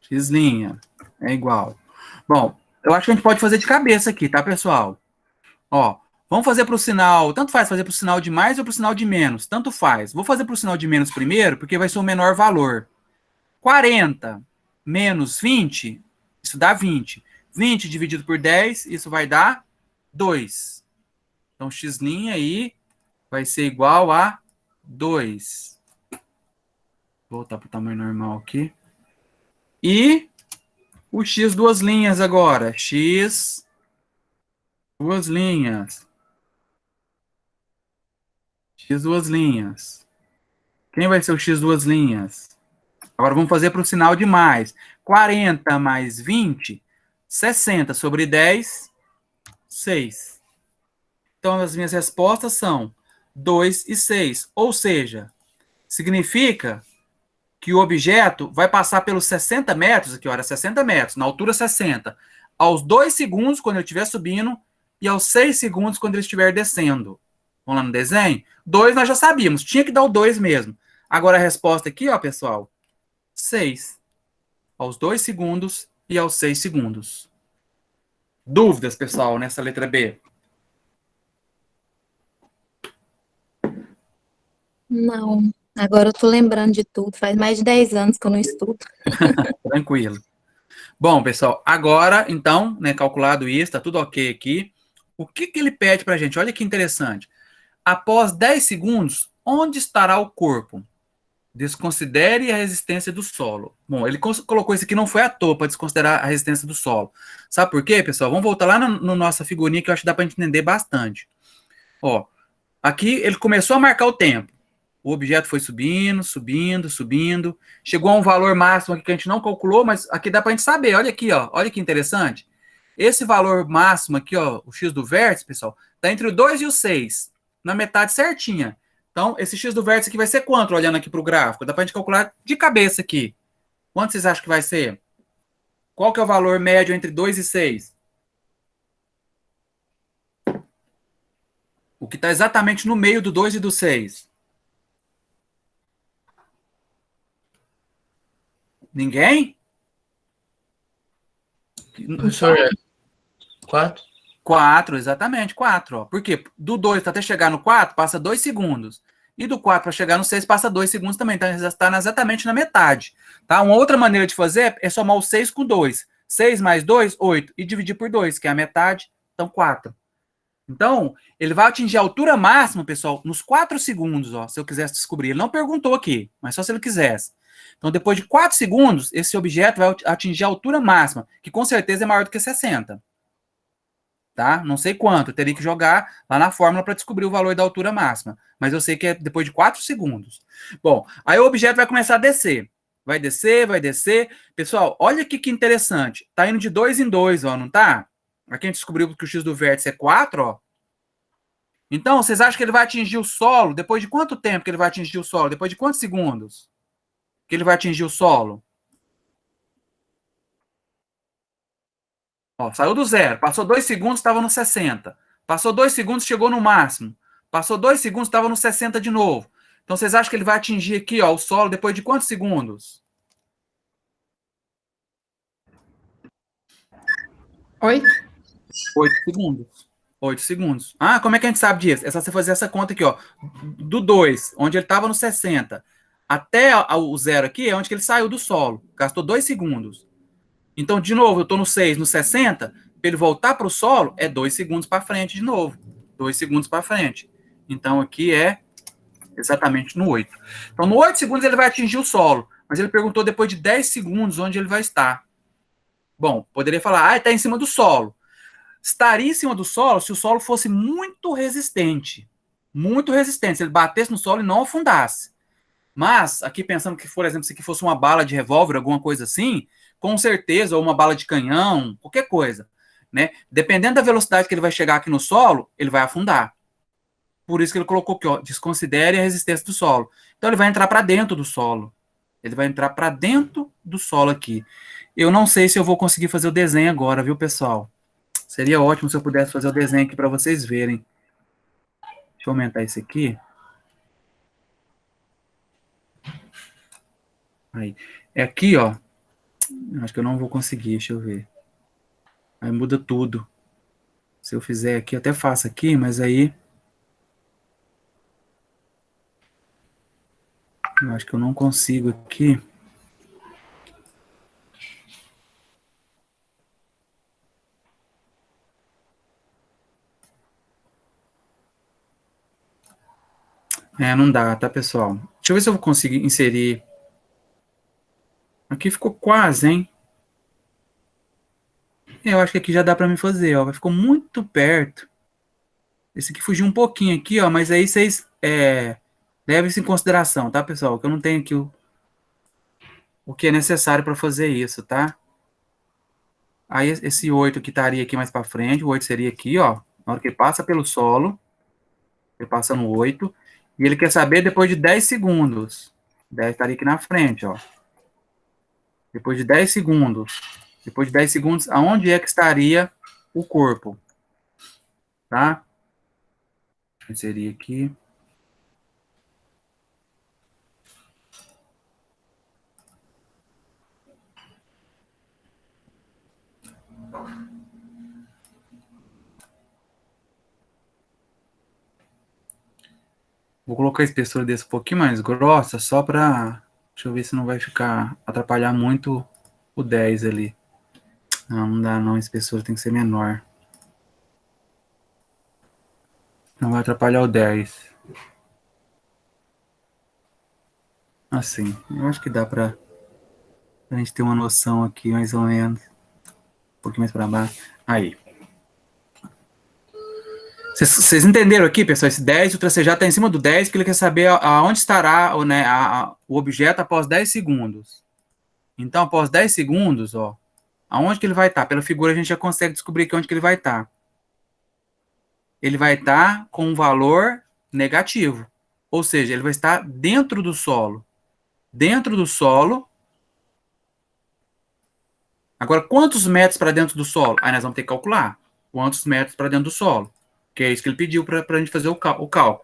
X' é igual. Bom, Eu acho que a gente pode fazer de cabeça aqui, tá, pessoal? Ó, vamos fazer para o sinal, tanto faz fazer para o sinal de mais ou para o sinal de menos, tanto faz. Vou fazer para o sinal de menos primeiro, porque vai ser o menor valor. 40 menos 20, isso dá 20. 20 dividido por 10, isso vai dar 2. Então, x' aí vai ser igual a 2. Vou voltar para o tamanho normal aqui. E o x duas linhas agora. X duas linhas. X duas linhas. Quem vai ser o x duas linhas? Agora vamos fazer para o sinal de mais. 40 mais 20, 60 sobre 10, 6. Então, as minhas respostas são 2 e 6. Ou seja, significa que o objeto vai passar pelos 60 metros, aqui, olha, 60 metros, na altura 60, aos 2 segundos quando ele estiver subindo e aos 6 segundos quando ele estiver descendo. Vamos lá no desenho? 2 nós já sabíamos, tinha que dar o 2 mesmo. Agora a resposta aqui, ó, pessoal, 6. Aos 2 segundos e aos 6 segundos. Dúvidas, pessoal, nessa letra B? Não. Agora eu tô lembrando de tudo. Faz mais de 10 anos que eu não estudo. Tranquilo. Bom, pessoal, agora, então, né, calculado isso, tá tudo ok aqui. O que que ele pede pra gente? Olha que interessante. Após 10 segundos, onde estará o corpo? Desconsidere a resistência do solo. Bom, ele colocou isso aqui, não foi à toa para desconsiderar a resistência do solo. Sabe por quê, pessoal? Vamos voltar lá no nossa figurinha que eu acho que dá para entender bastante. Ó, aqui ele começou a marcar o tempo. O objeto foi subindo, subindo, subindo. Chegou a um valor máximo aqui que a gente não calculou, mas aqui dá para a gente saber. Olha aqui, ó. Olha que interessante. Esse valor máximo aqui, ó, o x do vértice, pessoal, está entre o 2 e o 6, na metade certinha. Então, esse x do vértice aqui vai ser quanto, olhando aqui para o gráfico? Dá para a gente calcular de cabeça aqui. Quanto vocês acham que vai ser? Qual que é o valor médio entre 2 e 6? O que está exatamente no meio do 2 e do 6? Ninguém? Professor, 4? 4, exatamente, 4. Ó. Por quê? Do 2 até chegar no 4, passa 2 segundos. E do 4 para chegar no 6, passa 2 segundos também. Então, já está exatamente na metade. Tá? Uma outra maneira de fazer é somar o 6 com 2. 6 mais 2, 8. E dividir por 2, que é a metade. Então, 4. Então, ele vai atingir a altura máxima, pessoal, nos 4 segundos, ó, se eu quisesse descobrir. Ele não perguntou aqui, mas só se ele quisesse. Então, depois de 4 segundos, esse objeto vai atingir a altura máxima, que com certeza é maior do que 60. Tá? Não sei quanto, eu teria que jogar lá na fórmula para descobrir o valor da altura máxima. Mas eu sei que é depois de 4 segundos. Bom, aí o objeto vai começar a descer. Vai descer, vai descer. Pessoal, olha aqui que interessante. Tá indo de 2 em 2, ó, não tá? Aqui a gente descobriu que o x do vértice é 4, ó. Então, vocês acham que ele vai atingir o solo? Depois de quanto tempo que ele vai atingir o solo? Depois de quantos segundos que ele vai atingir o solo? Ó, saiu do zero. Passou 2 segundos, estava no 60. Passou 2 segundos, chegou no máximo. Passou 2 segundos, estava no 60 de novo. Então, vocês acham que ele vai atingir aqui, ó, o solo depois de quantos segundos? 8. 8 segundos. 8 segundos. Ah, como é que a gente sabe disso? É só você fazer essa conta aqui, ó. Do 2, onde ele estava no 60, até o zero aqui é onde que ele saiu do solo. Gastou 2 segundos. Então, de novo, eu estou no 6, no 60, para ele voltar para o solo, é 2 segundos para frente de novo. 2 segundos para frente. Então, aqui é exatamente no 8. Então, no 8 segundos ele vai atingir o solo, mas ele perguntou depois de 10 segundos onde ele vai estar. Bom, poderia falar, está em cima do solo. Estaria em cima do solo se o solo fosse muito resistente. Muito resistente. Se ele batesse no solo e não afundasse. Mas, aqui pensando que, por exemplo, se aqui fosse uma bala de revólver, alguma coisa assim, com certeza, ou uma bala de canhão, qualquer coisa, né? Dependendo da velocidade que ele vai chegar aqui no solo, ele vai afundar. Por isso que ele colocou aqui, ó, desconsidere a resistência do solo. Então, ele vai entrar para dentro do solo. Ele vai entrar para dentro do solo aqui. Eu não sei se eu vou conseguir fazer o desenho agora, viu, pessoal? Seria ótimo se eu pudesse fazer o desenho aqui para vocês verem. Deixa eu aumentar isso aqui. Aí. É aqui, ó. Acho que eu não vou conseguir, deixa eu ver. Aí muda tudo. Se eu fizer aqui, eu até faço aqui, mas aí eu acho que eu não consigo aqui. Não dá, tá, pessoal? Deixa eu ver se eu vou conseguir inserir. Aqui ficou quase, hein? Eu acho que aqui já dá pra me fazer, ó. Ficou muito perto. Esse aqui fugiu um pouquinho aqui, ó. Mas aí vocês levem isso em consideração, tá, pessoal? Que eu não tenho aqui o que é necessário para fazer isso, tá? Aí esse 8 que estaria aqui mais para frente, o 8 seria aqui, ó. Na hora que ele passa pelo solo, ele passa no 8, e ele quer saber depois de 10 segundos. 10 estaria aqui na frente, ó. Depois de 10 segundos. Depois de 10 segundos, aonde é que estaria o corpo? Tá? Seria aqui. Vou colocar a espessura desse um pouquinho mais grossa, só para... Deixa eu ver se não vai ficar... atrapalhar muito o 10 ali. Não, não dá não, a espessura tem que ser menor. Não vai atrapalhar o 10. Assim, eu acho que dá pra gente ter uma noção aqui, mais ou menos. Um pouquinho mais pra baixo. Aí. Vocês entenderam aqui, pessoal? Esse 10, o tracejado está em cima do 10, porque ele quer saber aonde estará o objeto após 10 segundos. Então, após 10 segundos, ó, aonde que ele vai estar? Pela figura a gente já consegue descobrir aqui onde que ele vai estar. Ele vai estar com um valor negativo. Ou seja, ele vai estar dentro do solo. Dentro do solo. Agora, quantos metros para dentro do solo? Aí nós vamos ter que calcular. Quantos metros para dentro do solo? Que é isso que ele pediu para a gente fazer o cálculo.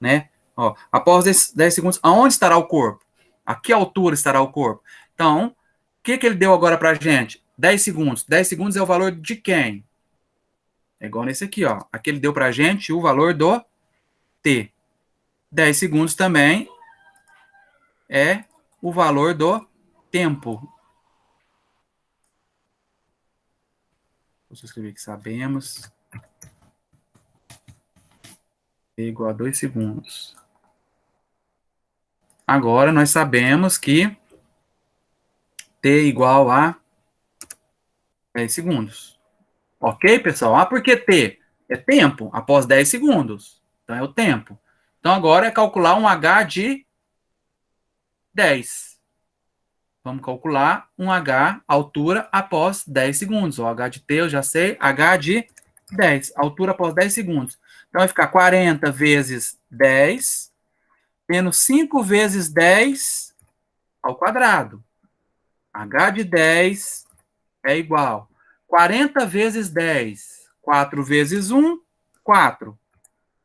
Né? Ó, após 10 segundos, aonde estará o corpo? A que altura estará o corpo? Então, o que ele deu agora para a gente? 10 segundos. 10 segundos é o valor de quem? É igual nesse aqui, ó. Aqui ele deu para a gente o valor do T. 10 segundos também é o valor do tempo. Vou escrever aqui, sabemos. T igual a 2 segundos. Agora nós sabemos que T igual a 10 segundos. Ok, pessoal? Ah, por que T? É tempo após 10 segundos. Então, é o tempo. Então, agora é calcular um H de 10. Vamos calcular um H, altura, após 10 segundos. O H de T eu já sei. H de 10. Altura após 10 segundos. Então, vai ficar 40 vezes 10, menos 5 vezes 10 ao quadrado. H de 10 é igual. 40 vezes 10. 4 vezes 1, 4.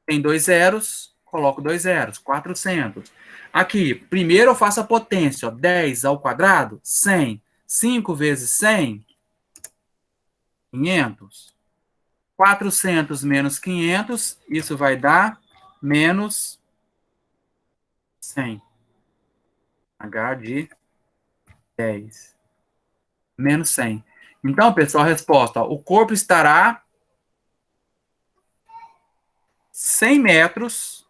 Tem 2 zeros, coloco 2 zeros, 400. Aqui, primeiro eu faço a potência, ó, 10 ao quadrado, 100. 5 vezes 100, 500. 400 menos 500, isso vai dar menos 100. H de 10. Menos 100. Então, pessoal, a resposta, ó, o corpo estará 100 metros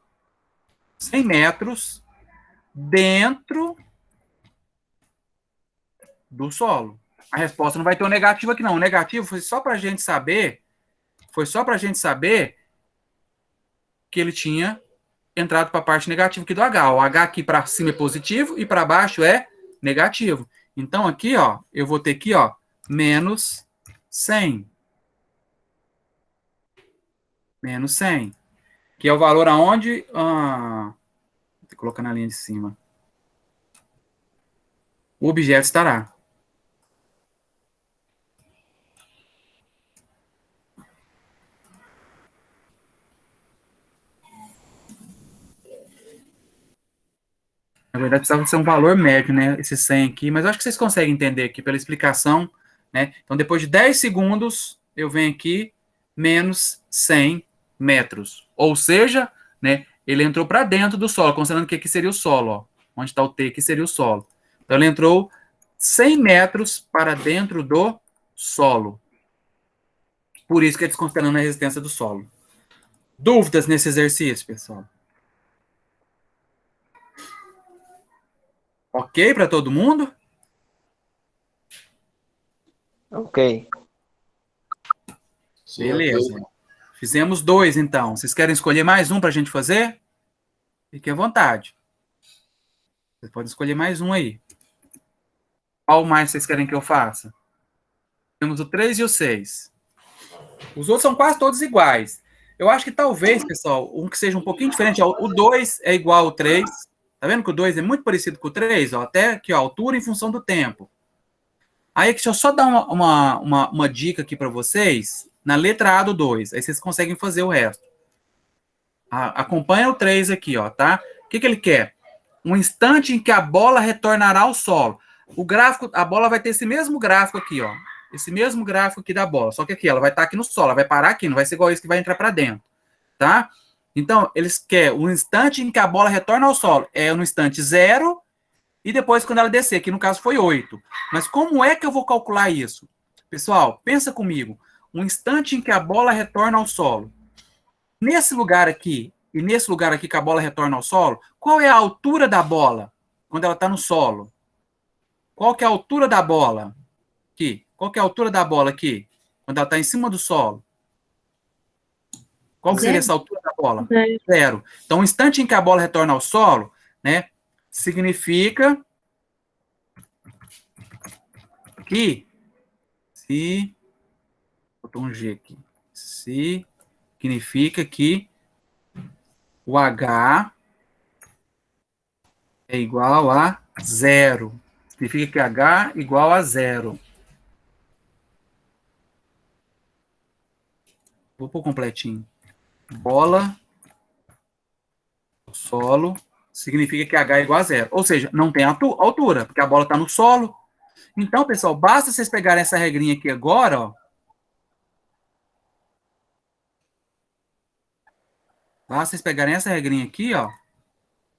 dentro do solo. A resposta não vai ter um negativo aqui, não. O negativo foi só para a gente saber, que ele tinha entrado para a parte negativa aqui do H. O H aqui para cima é positivo e para baixo é negativo. Então, aqui, ó, eu vou ter aqui, ó, menos 100. Menos 100. Que é o valor aonde... vou colocar na linha de cima. O objeto estará. Na verdade, precisava ser um valor médio, né? Esse 100 aqui. Mas eu acho que vocês conseguem entender aqui pela explicação né? Então, depois de 10 segundos, eu venho aqui, menos 100 metros. Ou seja, né, ele entrou para dentro do solo, considerando que aqui seria o solo, ó. Onde está o T, aqui seria o solo. Então, ele entrou 100 metros para dentro do solo. Por isso que é desconsiderando a resistência do solo. Dúvidas nesse exercício, pessoal? Ok para todo mundo? Ok. Sim, Beleza. ok. Fizemos 2, então. Vocês querem escolher mais um para a gente fazer? Fique à vontade. Vocês podem escolher mais um aí. Qual mais vocês querem que eu faça? Temos o 3 e o 6. Os outros são quase todos iguais. Eu acho que talvez, pessoal, um que seja um pouquinho diferente. Ó, o 2 é igual ao 3. Tá vendo que o 2 é muito parecido com o 3? Ó, até aqui, ó, altura em função do tempo. Aí, deixa eu só dar uma dica aqui para vocês. Na letra A do 2. Aí vocês conseguem fazer o resto. Acompanha o 3 aqui, ó, tá? O que ele quer? Um instante em que a bola retornará ao solo. O gráfico, a bola vai ter esse mesmo gráfico aqui, ó. Esse mesmo gráfico aqui da bola. Só que aqui, ela vai estar aqui no solo. Ela vai parar aqui, não vai ser igual esse que vai entrar para dentro. Tá? Então, eles querem um instante em que a bola retorna ao solo. É no instante 0 e depois quando ela descer. Aqui, no caso, foi 8. Mas como é que eu vou calcular isso? Pessoal, pensa comigo. Um instante em que a bola retorna ao solo. Nesse lugar aqui, e nesse lugar aqui que a bola retorna ao solo, qual é a altura da bola quando ela está no solo? Qual que é a altura da bola? Aqui. Qual que é a altura da bola aqui? Quando ela está em cima do solo? Qual que seria essa altura da bola? 0. Então, o instante em que a bola retorna ao solo, né, significa que se... Botou um G aqui. Significa que o H é igual a 0. Significa que H é igual a 0. Vou pôr completinho. Bola, solo, significa que H é igual a 0. Ou seja, não tem altura, porque a bola está no solo. Então, pessoal, basta vocês pegarem essa regrinha aqui agora, ó. Basta vocês pegarem essa regrinha aqui, ó.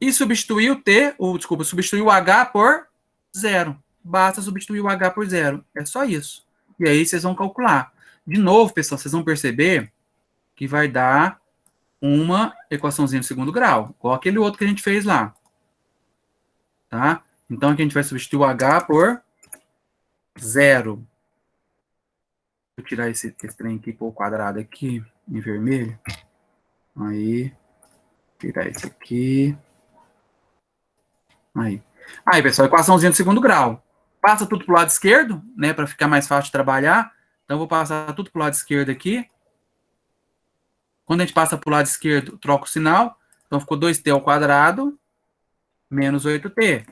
E substituir o T, substituir o H por 0. Basta substituir o H por 0. É só isso. E aí vocês vão calcular. De novo, pessoal, vocês vão perceber que vai dar uma equaçãozinha de segundo grau, igual aquele outro que a gente fez lá. Tá? Então, aqui a gente vai substituir o H por 0. Vou tirar esse trem aqui, pôr o quadrado aqui, em vermelho. Aí, tirar esse aqui. Aí, pessoal, equaçãozinha de segundo grau. Passa tudo para o lado esquerdo, né, para ficar mais fácil de trabalhar. Então, vou passar tudo para o lado esquerdo aqui. Quando a gente passa para o lado esquerdo, troca o sinal. Então, ficou 2t ao quadrado menos 8t.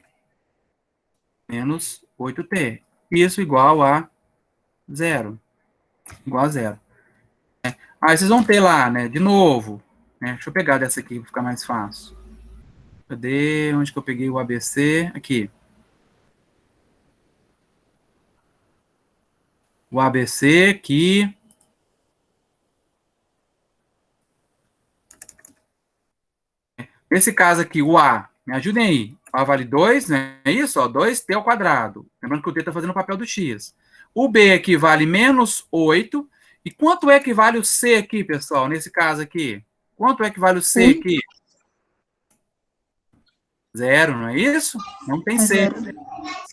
Menos 8t. Isso igual a 0. Igual a 0. Aí, vocês vão ter lá, né, de novo. Né, deixa eu pegar dessa aqui para ficar mais fácil. Cadê? Onde que eu peguei o ABC? Aqui. O ABC aqui. Nesse caso aqui, o A, me ajudem aí. O A vale 2, né? É isso? Ó, 2t ao quadrado. Lembrando que o t está fazendo o papel do x. O B aqui vale menos 8. E quanto é que vale o C aqui, pessoal? Nesse caso aqui. Quanto é que vale o C aqui? 0, não é isso? Não tem C.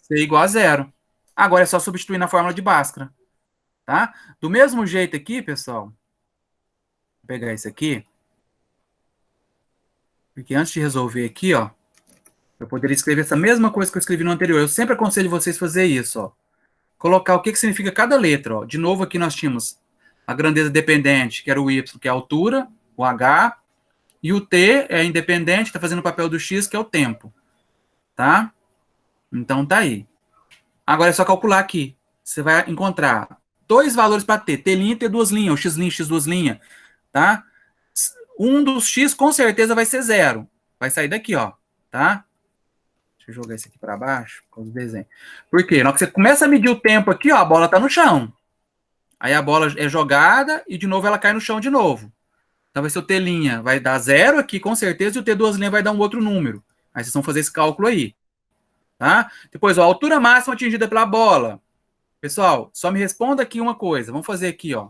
C igual a 0. Agora é só substituir na fórmula de Bhaskara. Tá? Do mesmo jeito aqui, pessoal. Vou pegar esse aqui. Porque antes de resolver aqui, ó, eu poderia escrever essa mesma coisa que eu escrevi no anterior. Eu sempre aconselho vocês a fazer isso, ó. Colocar o que significa cada letra, ó. De novo, aqui nós tínhamos a grandeza dependente, que era o Y, que é a altura, o H, e o T é independente, está fazendo o papel do X, que é o tempo. Tá? Então, tá aí. Agora é só calcular aqui. Você vai encontrar 2 valores para T. T' e T duas linhas, ou X', X duas linhas. Tá? Um dos X com certeza vai ser 0. Vai sair daqui, ó. Tá? Deixa Deixa eu jogar isso aqui para baixo, com o desenho. Por quê? Na hora que você começa a medir o tempo aqui, ó, a bola tá no chão. Aí a bola é jogada e de novo ela cai no chão de novo. Então vai ser o T' vai dar 0 aqui, com certeza, e o T2' vai dar um outro número. Aí vocês vão fazer esse cálculo aí. Tá? Depois, ó, a altura máxima atingida pela bola. Pessoal, só me responda aqui uma coisa. Vamos fazer aqui, ó.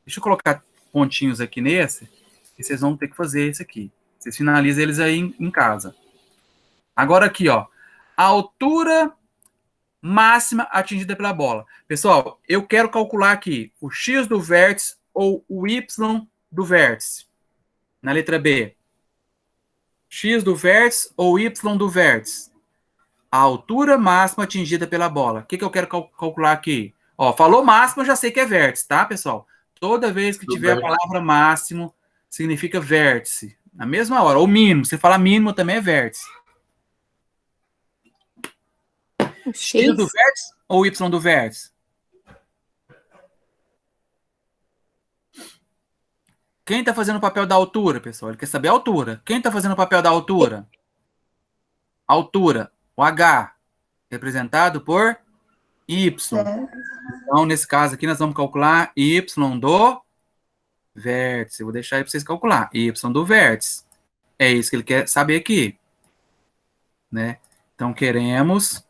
Deixa eu colocar pontinhos aqui nesse, e vocês vão ter que fazer esse aqui. Vocês finalizam eles aí em casa. Agora aqui, ó. A altura máxima atingida pela bola. Pessoal, eu quero calcular aqui o x do vértice ou o y do vértice. Na letra B. X do vértice ou y do vértice. A altura máxima atingida pela bola. O que eu quero calcular aqui? Ó, falou máximo, eu já sei que é vértice, tá, pessoal? Toda vez que tiver a palavra máximo, significa vértice. Na mesma hora. Ou mínimo. Se falar mínimo, também é vértice. X do vértice ou y do vértice? Quem está fazendo o papel da altura, pessoal? Ele quer saber a altura. Quem está fazendo o papel da altura? Altura. O H. Representado por Y. Então, nesse caso aqui, nós vamos calcular Y do vértice. Eu vou deixar aí para vocês calcular. Y do vértice. É isso que ele quer saber aqui. Né? Então, queremos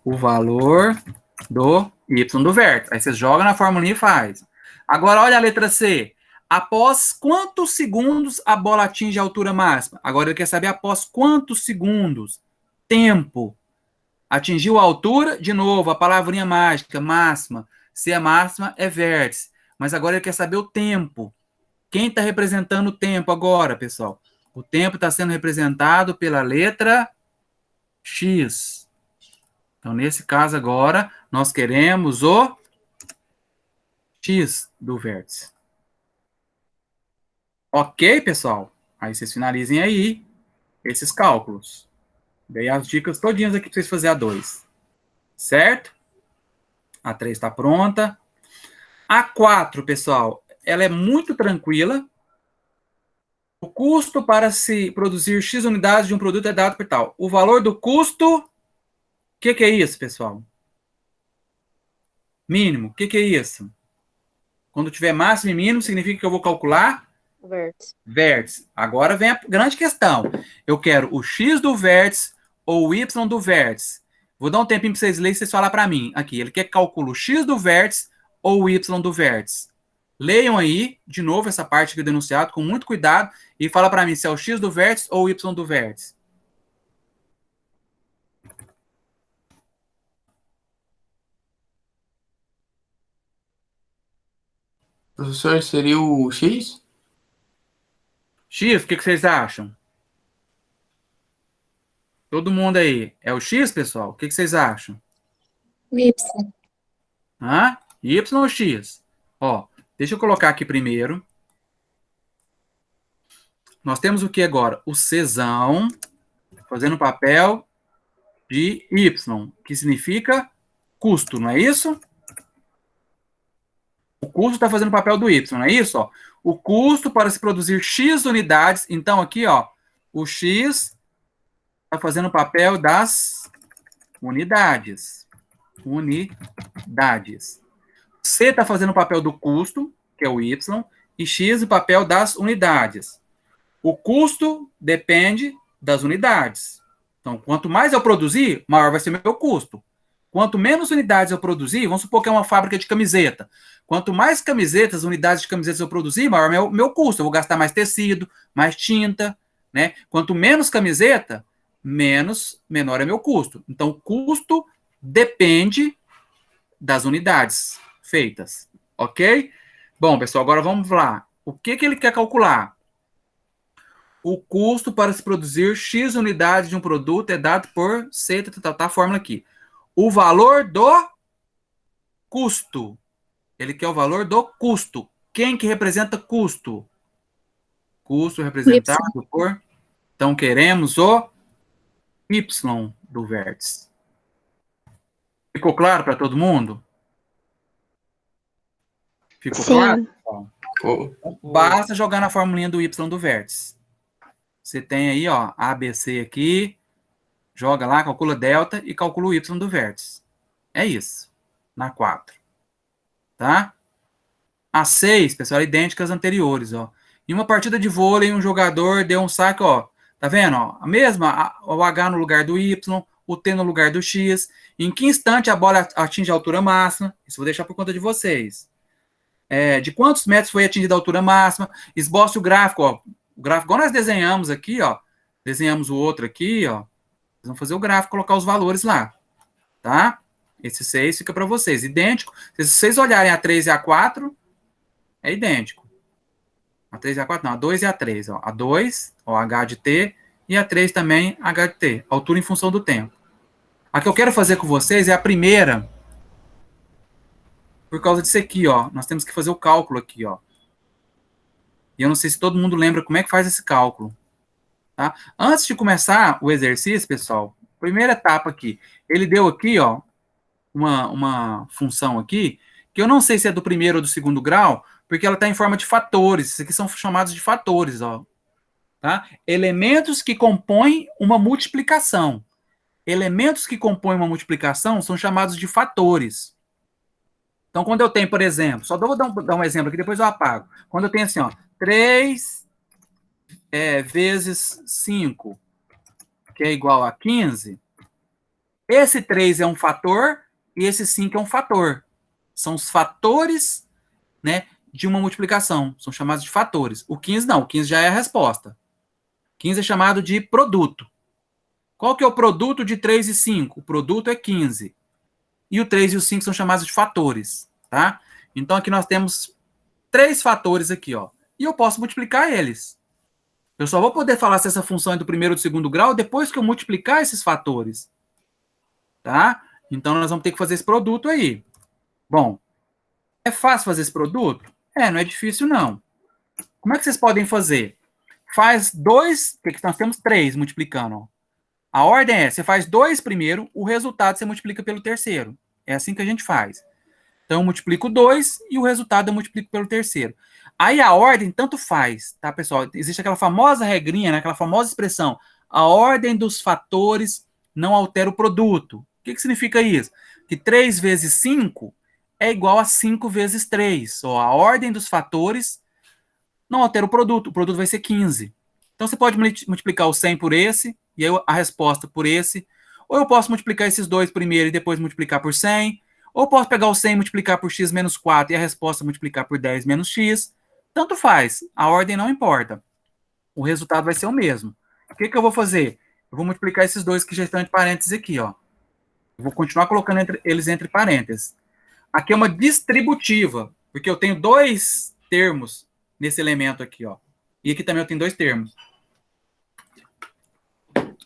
o valor do Y do vértice. Aí vocês jogam na formulinha e faz. Agora, olha a letra C. Após quantos segundos a bola atinge a altura máxima? Agora ele quer saber após quantos segundos. Tempo. Atingiu a altura, de novo, a palavrinha mágica, máxima. Se é máxima, é vértice. Mas agora ele quer saber o tempo. Quem está representando o tempo agora, pessoal? O tempo está sendo representado pela letra X. Então, nesse caso agora, nós queremos o X do vértice. Ok, pessoal? Aí vocês finalizem aí esses cálculos. Dei as dicas todinhas aqui para vocês fazerem a 2. Certo? A 3 está pronta. A 4, pessoal, ela é muito tranquila. O custo para se produzir X unidades de um produto é dado por tal. O valor do custo, o que é isso, pessoal? Mínimo, o que é isso? Quando tiver máximo e mínimo, significa que eu vou calcular Vértice. Vértice. Agora vem a grande questão. Eu quero o X do vértice ou o Y do vértice. Vou dar um tempinho para vocês lerem e vocês falar para mim. Aqui, ele quer que calcule o X do vértice ou o Y do vértice. Leiam aí, de novo, essa parte aqui do enunciado, com muito cuidado, e fala para mim se é o X do vértice ou o Y do vértice. Professor, seria o X? X, o que vocês acham? Todo mundo aí. É o X, pessoal? O que vocês acham? Y. Hã? Y ou X? Ó, deixa eu colocar aqui primeiro. Nós temos o que agora? O Czão fazendo papel de Y, que significa custo, não é isso? O custo está fazendo papel do Y, não é isso? Ó? O custo para se produzir X unidades. Então, aqui, ó, o X está fazendo papel das unidades. Unidades. C está fazendo o papel do custo, que é o Y, e X o papel das unidades. O custo depende das unidades. Então, quanto mais eu produzir, maior vai ser meu custo. Quanto menos unidades eu produzir, vamos supor que é uma fábrica de camiseta. Quanto mais camisetas, unidades de camisetas eu produzir, maior é meu custo. Eu vou gastar mais tecido, mais tinta, né? Quanto menos camiseta, menor é meu custo. Então, o custo depende das unidades feitas, ok? Bom, pessoal, agora vamos lá. O que ele quer calcular? O custo para se produzir X unidades de um produto é dado por C, tá a fórmula aqui. O valor do custo. Ele quer o valor do custo. Quem que representa custo? Custo representado por... Então, queremos o Y do vértice. Ficou claro para todo mundo? Ficou Sim. claro? Basta jogar na formulinha do Y do vértice. você tem aí, ó, ABC aqui, joga lá, calcula delta e calcula o y do vértice. É isso, na 4. Tá? A 6, pessoal, é idêntica às anteriores, ó. Em uma partida de vôlei, um jogador deu um saque, ó. Tá vendo, ó? A mesma, o H no lugar do Y, o T no lugar do X. Em que instante a bola atinge a altura máxima? Isso eu vou deixar por conta de vocês. De quantos metros foi atingida a altura máxima? Esboce o gráfico, ó. O gráfico, igual nós desenhamos aqui, ó. Desenhamos o outro aqui, ó. Vamos fazer o gráfico, colocar os valores lá. Tá? Esse 6 fica para vocês. Idêntico. Se vocês olharem a 3 e a 4, é idêntico. A 3 e a 4, não. A 2 e a 3. Ó. A 2, ó, H de T, e a 3 também, H de T. Altura em função do tempo. A que eu quero fazer com vocês é a primeira, por causa disso aqui, ó. Nós temos que fazer o cálculo aqui, ó. E eu não sei se todo mundo lembra como é que faz esse cálculo. Tá? Antes de começar o exercício, pessoal, primeira etapa aqui. Ele deu aqui, ó, uma função aqui, que eu não sei se é do primeiro ou do segundo grau, porque ela está em forma de fatores. Isso aqui são chamados de fatores, ó. Tá? Elementos que compõem uma multiplicação. Elementos que compõem uma multiplicação são chamados de fatores. Então, quando eu tenho, por exemplo, só vou dar um exemplo aqui, depois eu apago. Quando eu tenho assim, ó, 3 vezes 5, que é igual a 15, esse 3 é um fator e esse 5 é um fator. São os fatores, né, de uma multiplicação. São chamados de fatores. O 15 não, o 15 já é a resposta. 15 é chamado de produto. Qual que é o produto de 3 e 5? O produto é 15. E o 3 e o 5 são chamados de fatores, tá? Então, aqui nós temos 3 fatores aqui, ó. E eu posso multiplicar eles. Eu só vou poder falar se essa função é do primeiro ou do segundo grau depois que eu multiplicar esses fatores. Tá? Então, nós vamos ter que fazer esse produto aí. Bom, é fácil fazer esse produto? Não é difícil, não. Como é que vocês podem fazer? Faz 2, porque nós temos 3 multiplicando, ó. A ordem é, você faz 2 primeiro, o resultado você multiplica pelo terceiro. É assim que a gente faz. Então, eu multiplico 2 e o resultado eu multiplico pelo terceiro. Aí a ordem tanto faz, tá, pessoal? Existe aquela famosa regrinha, né, aquela famosa expressão, a ordem dos fatores não altera o produto. O que significa isso? Que 3 vezes 5 é igual a 5 vezes 3. Ou a ordem dos fatores não altera o produto vai ser 15. Então, você pode multiplicar o 100 por esse, e aí a resposta por esse. Ou eu posso multiplicar esses dois primeiro e depois multiplicar por 100. Ou eu posso pegar o 100 e multiplicar por x menos 4 e a resposta multiplicar por 10 menos x. Tanto faz, a ordem não importa. O resultado vai ser o mesmo. O que eu vou fazer? Eu vou multiplicar esses dois que já estão entre parênteses aqui, ó. Eu vou continuar colocando eles entre parênteses. Aqui é uma distributiva, porque eu tenho 2 termos nesse elemento aqui, ó. E aqui também eu tenho 2 termos.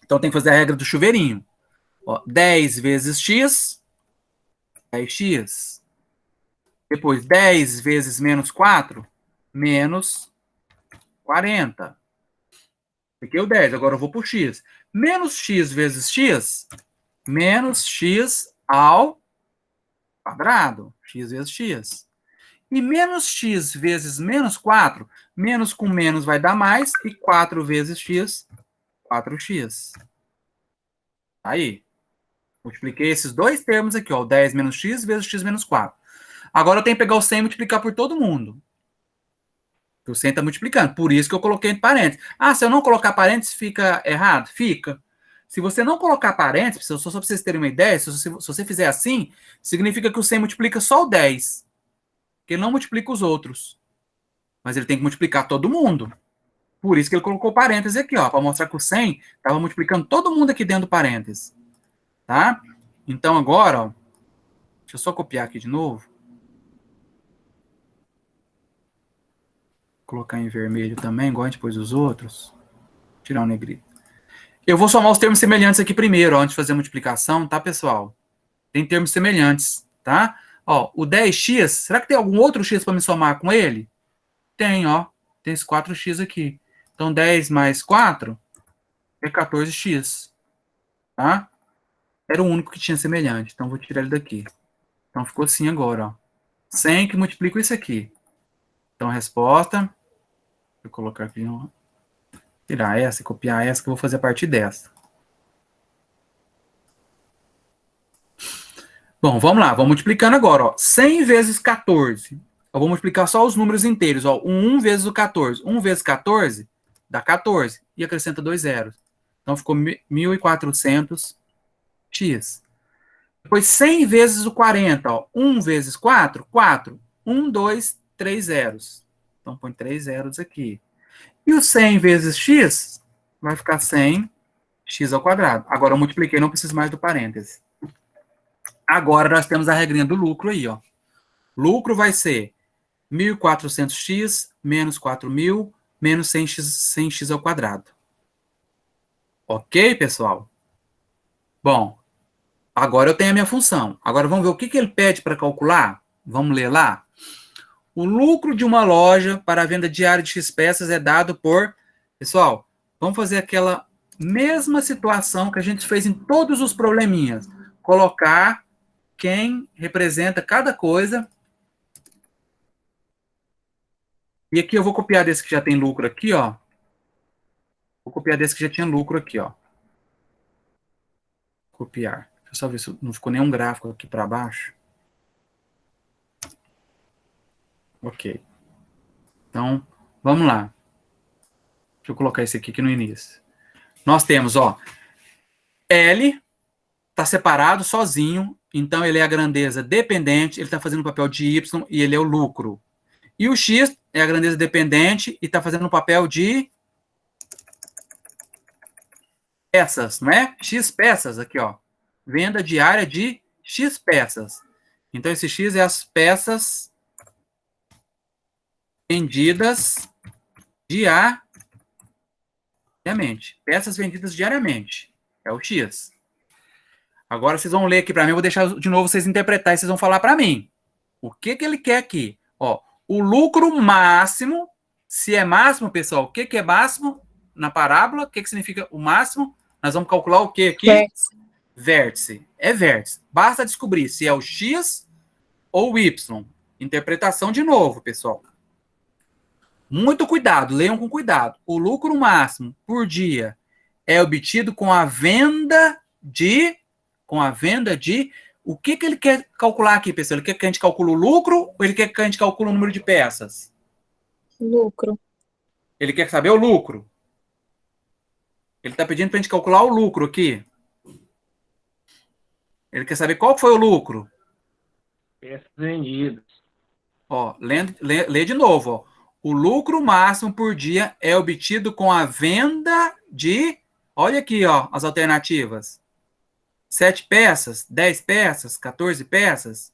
Então, tem que fazer a regra do chuveirinho. Ó, 10 vezes x, 10x. Depois, 10 vezes menos 4, menos 40. Aqui é o 10, agora eu vou para o x. Menos x vezes x, menos x ao quadrado. X vezes x. E menos x vezes menos 4, menos com menos vai dar mais, e 4 vezes x, 4x. Aí. Multipliquei esses 2 termos aqui, ó. 10 menos x vezes x menos 4. Agora eu tenho que pegar o 100 e multiplicar por todo mundo. O 100 está multiplicando. Por isso que eu coloquei entre parênteses. Ah, se eu não colocar parênteses, fica errado? Fica. Se você não colocar parênteses, só para vocês terem uma ideia, se você fizer assim, significa que o 100 multiplica só o 10. Porque ele não multiplica os outros. Mas ele tem que multiplicar todo mundo. Por isso que ele colocou parênteses aqui, ó, para mostrar que o 100 estava multiplicando todo mundo aqui dentro do parênteses. Tá? Então, agora, ó, deixa eu só copiar aqui de novo. Colocar em vermelho também, igual a gente pôs os outros. Tirar o negrito. Eu vou somar os termos semelhantes aqui primeiro, ó, antes de fazer a multiplicação, tá, pessoal? Tem termos semelhantes, tá? Ó, o 10x, será que tem algum outro x para me somar com ele? Tem, ó. Tem esse 4x aqui. Então, 10 mais 4 é 14x. Tá? Era o único que tinha semelhante. Então, vou tirar ele daqui. Então, ficou assim agora, ó. 100 que multiplica isso aqui. Então, a resposta... Vou colocar aqui, Tirar essa e copiar essa, que eu vou fazer a partir dessa. Bom, vamos lá, vamos multiplicando agora, ó. 100 vezes 14. Eu vou multiplicar só os números inteiros, ó. 1 vezes o 14. 1 vezes 14 dá 14. E acrescenta 2 zeros. Então ficou 1.400x. Depois 100 vezes o 40, ó. 1 vezes 4, 4. 1, 2, 3 zeros. Então põe 3 zeros aqui. E o 100 vezes x vai ficar 100x ao quadrado. Agora eu multipliquei, não preciso mais do parêntese. Agora nós temos a regrinha do lucro aí, ó. Lucro vai ser 1.400x menos 4.000 menos 100x ao quadrado. Ok, pessoal? Bom, agora eu tenho a minha função. Agora vamos ver o que ele pede para calcular? Vamos ler lá? O lucro de uma loja para a venda diária de X peças é dado por... Pessoal, vamos fazer aquela mesma situação que a gente fez em todos os probleminhas. Colocar quem representa cada coisa. E aqui eu vou copiar desse que já tem lucro aqui, ó. Vou copiar desse que já tinha lucro aqui, ó. Copiar. Deixa eu só ver se não ficou nenhum gráfico aqui para baixo. Ok. Então, vamos lá. Deixa eu colocar esse aqui no início. Nós temos, ó, L está separado, sozinho, então ele é a grandeza dependente, ele está fazendo o papel de Y e ele é o lucro. E o X é a grandeza dependente e está fazendo o papel de peças, não é? X peças aqui, ó. Venda diária de X peças. Então, esse X é as peças vendidas diariamente. Peças vendidas diariamente. É o X. Agora vocês vão ler aqui para mim, eu vou deixar de novo vocês interpretarem, vocês vão falar para mim. O que ele quer aqui? Ó, o lucro máximo, se é máximo, pessoal, o que é máximo na parábola? O que significa o máximo? Nós vamos calcular o que aqui? Vértice. Vértice. É vértice. Basta descobrir se é o X ou o Y. Interpretação de novo, pessoal. Muito cuidado, leiam com cuidado. O lucro máximo por dia é obtido com a venda de... O que ele quer calcular aqui, pessoal? Ele quer que a gente calcule o lucro ou ele quer que a gente calcule o número de peças? Lucro. Ele quer saber o lucro. Ele está pedindo para a gente calcular o lucro aqui. Ele quer saber qual foi o lucro. Peças vendidas. Ó, lê de novo. Ó. O lucro máximo por dia é obtido com a venda de... Olha aqui, ó, as alternativas. 7 peças, 10 peças, 14 peças.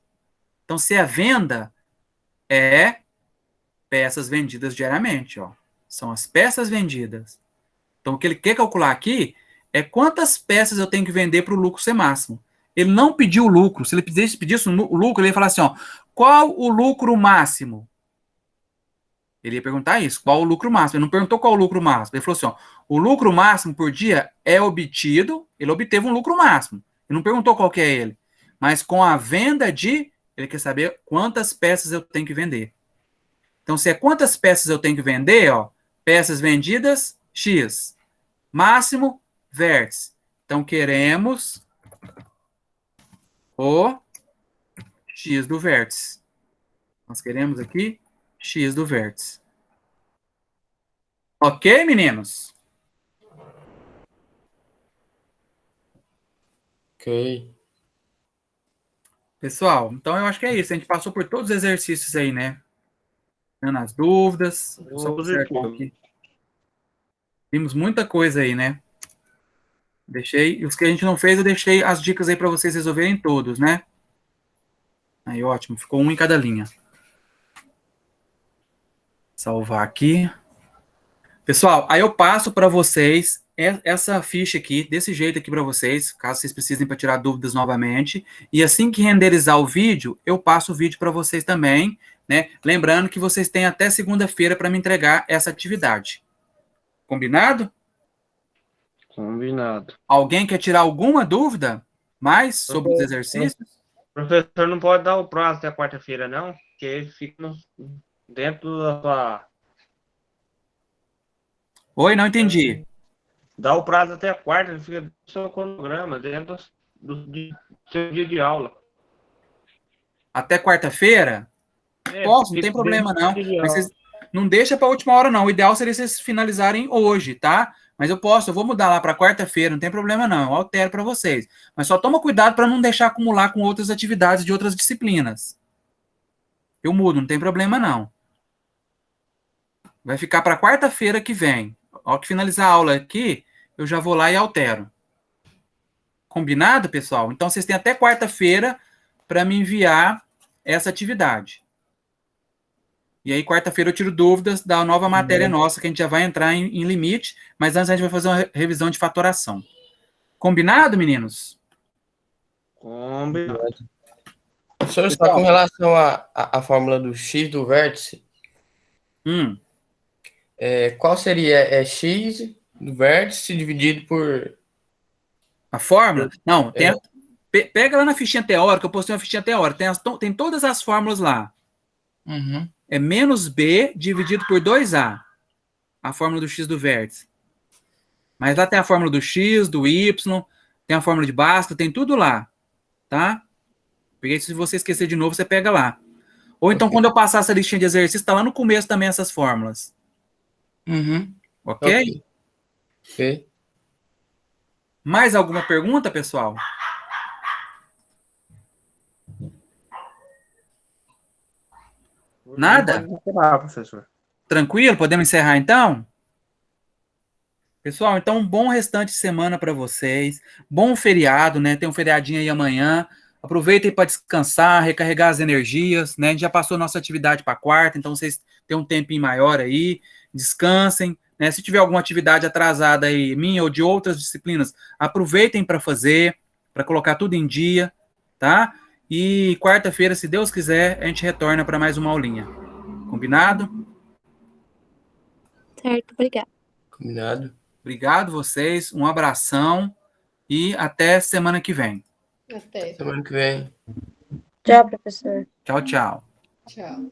Então, se a venda é peças vendidas diariamente, ó. São as peças vendidas. Então, o que ele quer calcular aqui é quantas peças eu tenho que vender para o lucro ser máximo. Ele não pediu o lucro. Se ele pedisse o lucro, ele ia falar assim, ó, qual o lucro máximo? Ele ia perguntar isso, qual o lucro máximo? Ele não perguntou qual o lucro máximo. Ele falou assim, ó, o lucro máximo por dia é obtido, ele obteve um lucro máximo. Ele não perguntou qual que é ele. Mas com a venda de, ele quer saber quantas peças eu tenho que vender. Então, se é quantas peças eu tenho que vender, ó, peças vendidas, X. Máximo, vértice. Então, queremos o X do vértice. Nós queremos aqui X do vértice. Ok, meninos? Ok. Pessoal, então eu acho que é isso. A gente passou por todos os exercícios aí, né? Dando as dúvidas. Só consertar aqui. Vimos muita coisa aí, né? Deixei, os que a gente não fez, eu deixei as dicas aí para vocês resolverem todos, né? Aí, ótimo, ficou um em cada linha. Salvar aqui. Pessoal, aí eu passo para vocês essa ficha aqui, desse jeito aqui para vocês, caso vocês precisem para tirar dúvidas novamente. E assim que renderizar o vídeo, eu passo o vídeo para vocês também, né? Lembrando que vocês têm até segunda-feira para me entregar essa atividade. Combinado? Combinado. Alguém quer tirar alguma dúvida mais sobre os exercícios? O professor não pode dar o prazo até quarta-feira, não? Porque fica dentro da sua... Oi, não entendi. Dá o prazo até a quarta, ele fica no seu cronograma, dentro do seu dia de aula. Até quarta-feira? Posso, não tem problema não. Mas vocês não deixa para a última hora não. O ideal seria vocês finalizarem hoje, tá? Mas eu vou mudar lá para quarta-feira, não tem problema não. Eu altero para vocês. Mas só toma cuidado para não deixar acumular com outras atividades de outras disciplinas. Eu mudo, não tem problema não. Vai ficar para quarta-feira que vem. Ao que finalizar a aula aqui, eu já vou lá e altero. Combinado, pessoal? Então vocês têm até quarta-feira para me enviar essa atividade. E aí, quarta-feira, eu tiro dúvidas da nova matéria nossa, que a gente já vai entrar em limite, mas antes a gente vai fazer uma revisão de fatoração. Combinado, meninos? Combinado. Professor, só com relação à fórmula do x do vértice, qual seria? É x do vértice dividido por... A fórmula? Não, pega lá na fichinha teórica, eu postei uma fichinha teórica, tem todas as fórmulas lá. Uhum. É menos b dividido por 2a, a fórmula do x do vértice. Mas lá tem a fórmula do x, do y, tem a fórmula de Bhaskara, tem tudo lá, tá? Porque se você esquecer de novo, você pega lá. Ou então, quando eu passar essa listinha de exercícios, tá lá no começo também essas fórmulas. Uhum. Ok? Ok. Mais alguma pergunta, pessoal? Nada? Pode encerrar, professor. Tranquilo? Podemos encerrar então? Pessoal, então um bom restante de semana para vocês. Bom feriado, né? Tem um feriadinho aí amanhã. Aproveitem para descansar, recarregar as energias, né? A gente já passou nossa atividade para quarta, então vocês têm um tempinho maior aí. Descansem, né? Se tiver alguma atividade atrasada aí, minha ou de outras disciplinas, aproveitem para fazer, para colocar tudo em dia, tá? E quarta-feira, se Deus quiser, a gente retorna para mais uma aulinha. Combinado? Certo, obrigada. Combinado. Obrigado vocês, um abração e até semana que vem. Até. Semana que vem. Tchau, professor. Tchau, tchau. Tchau.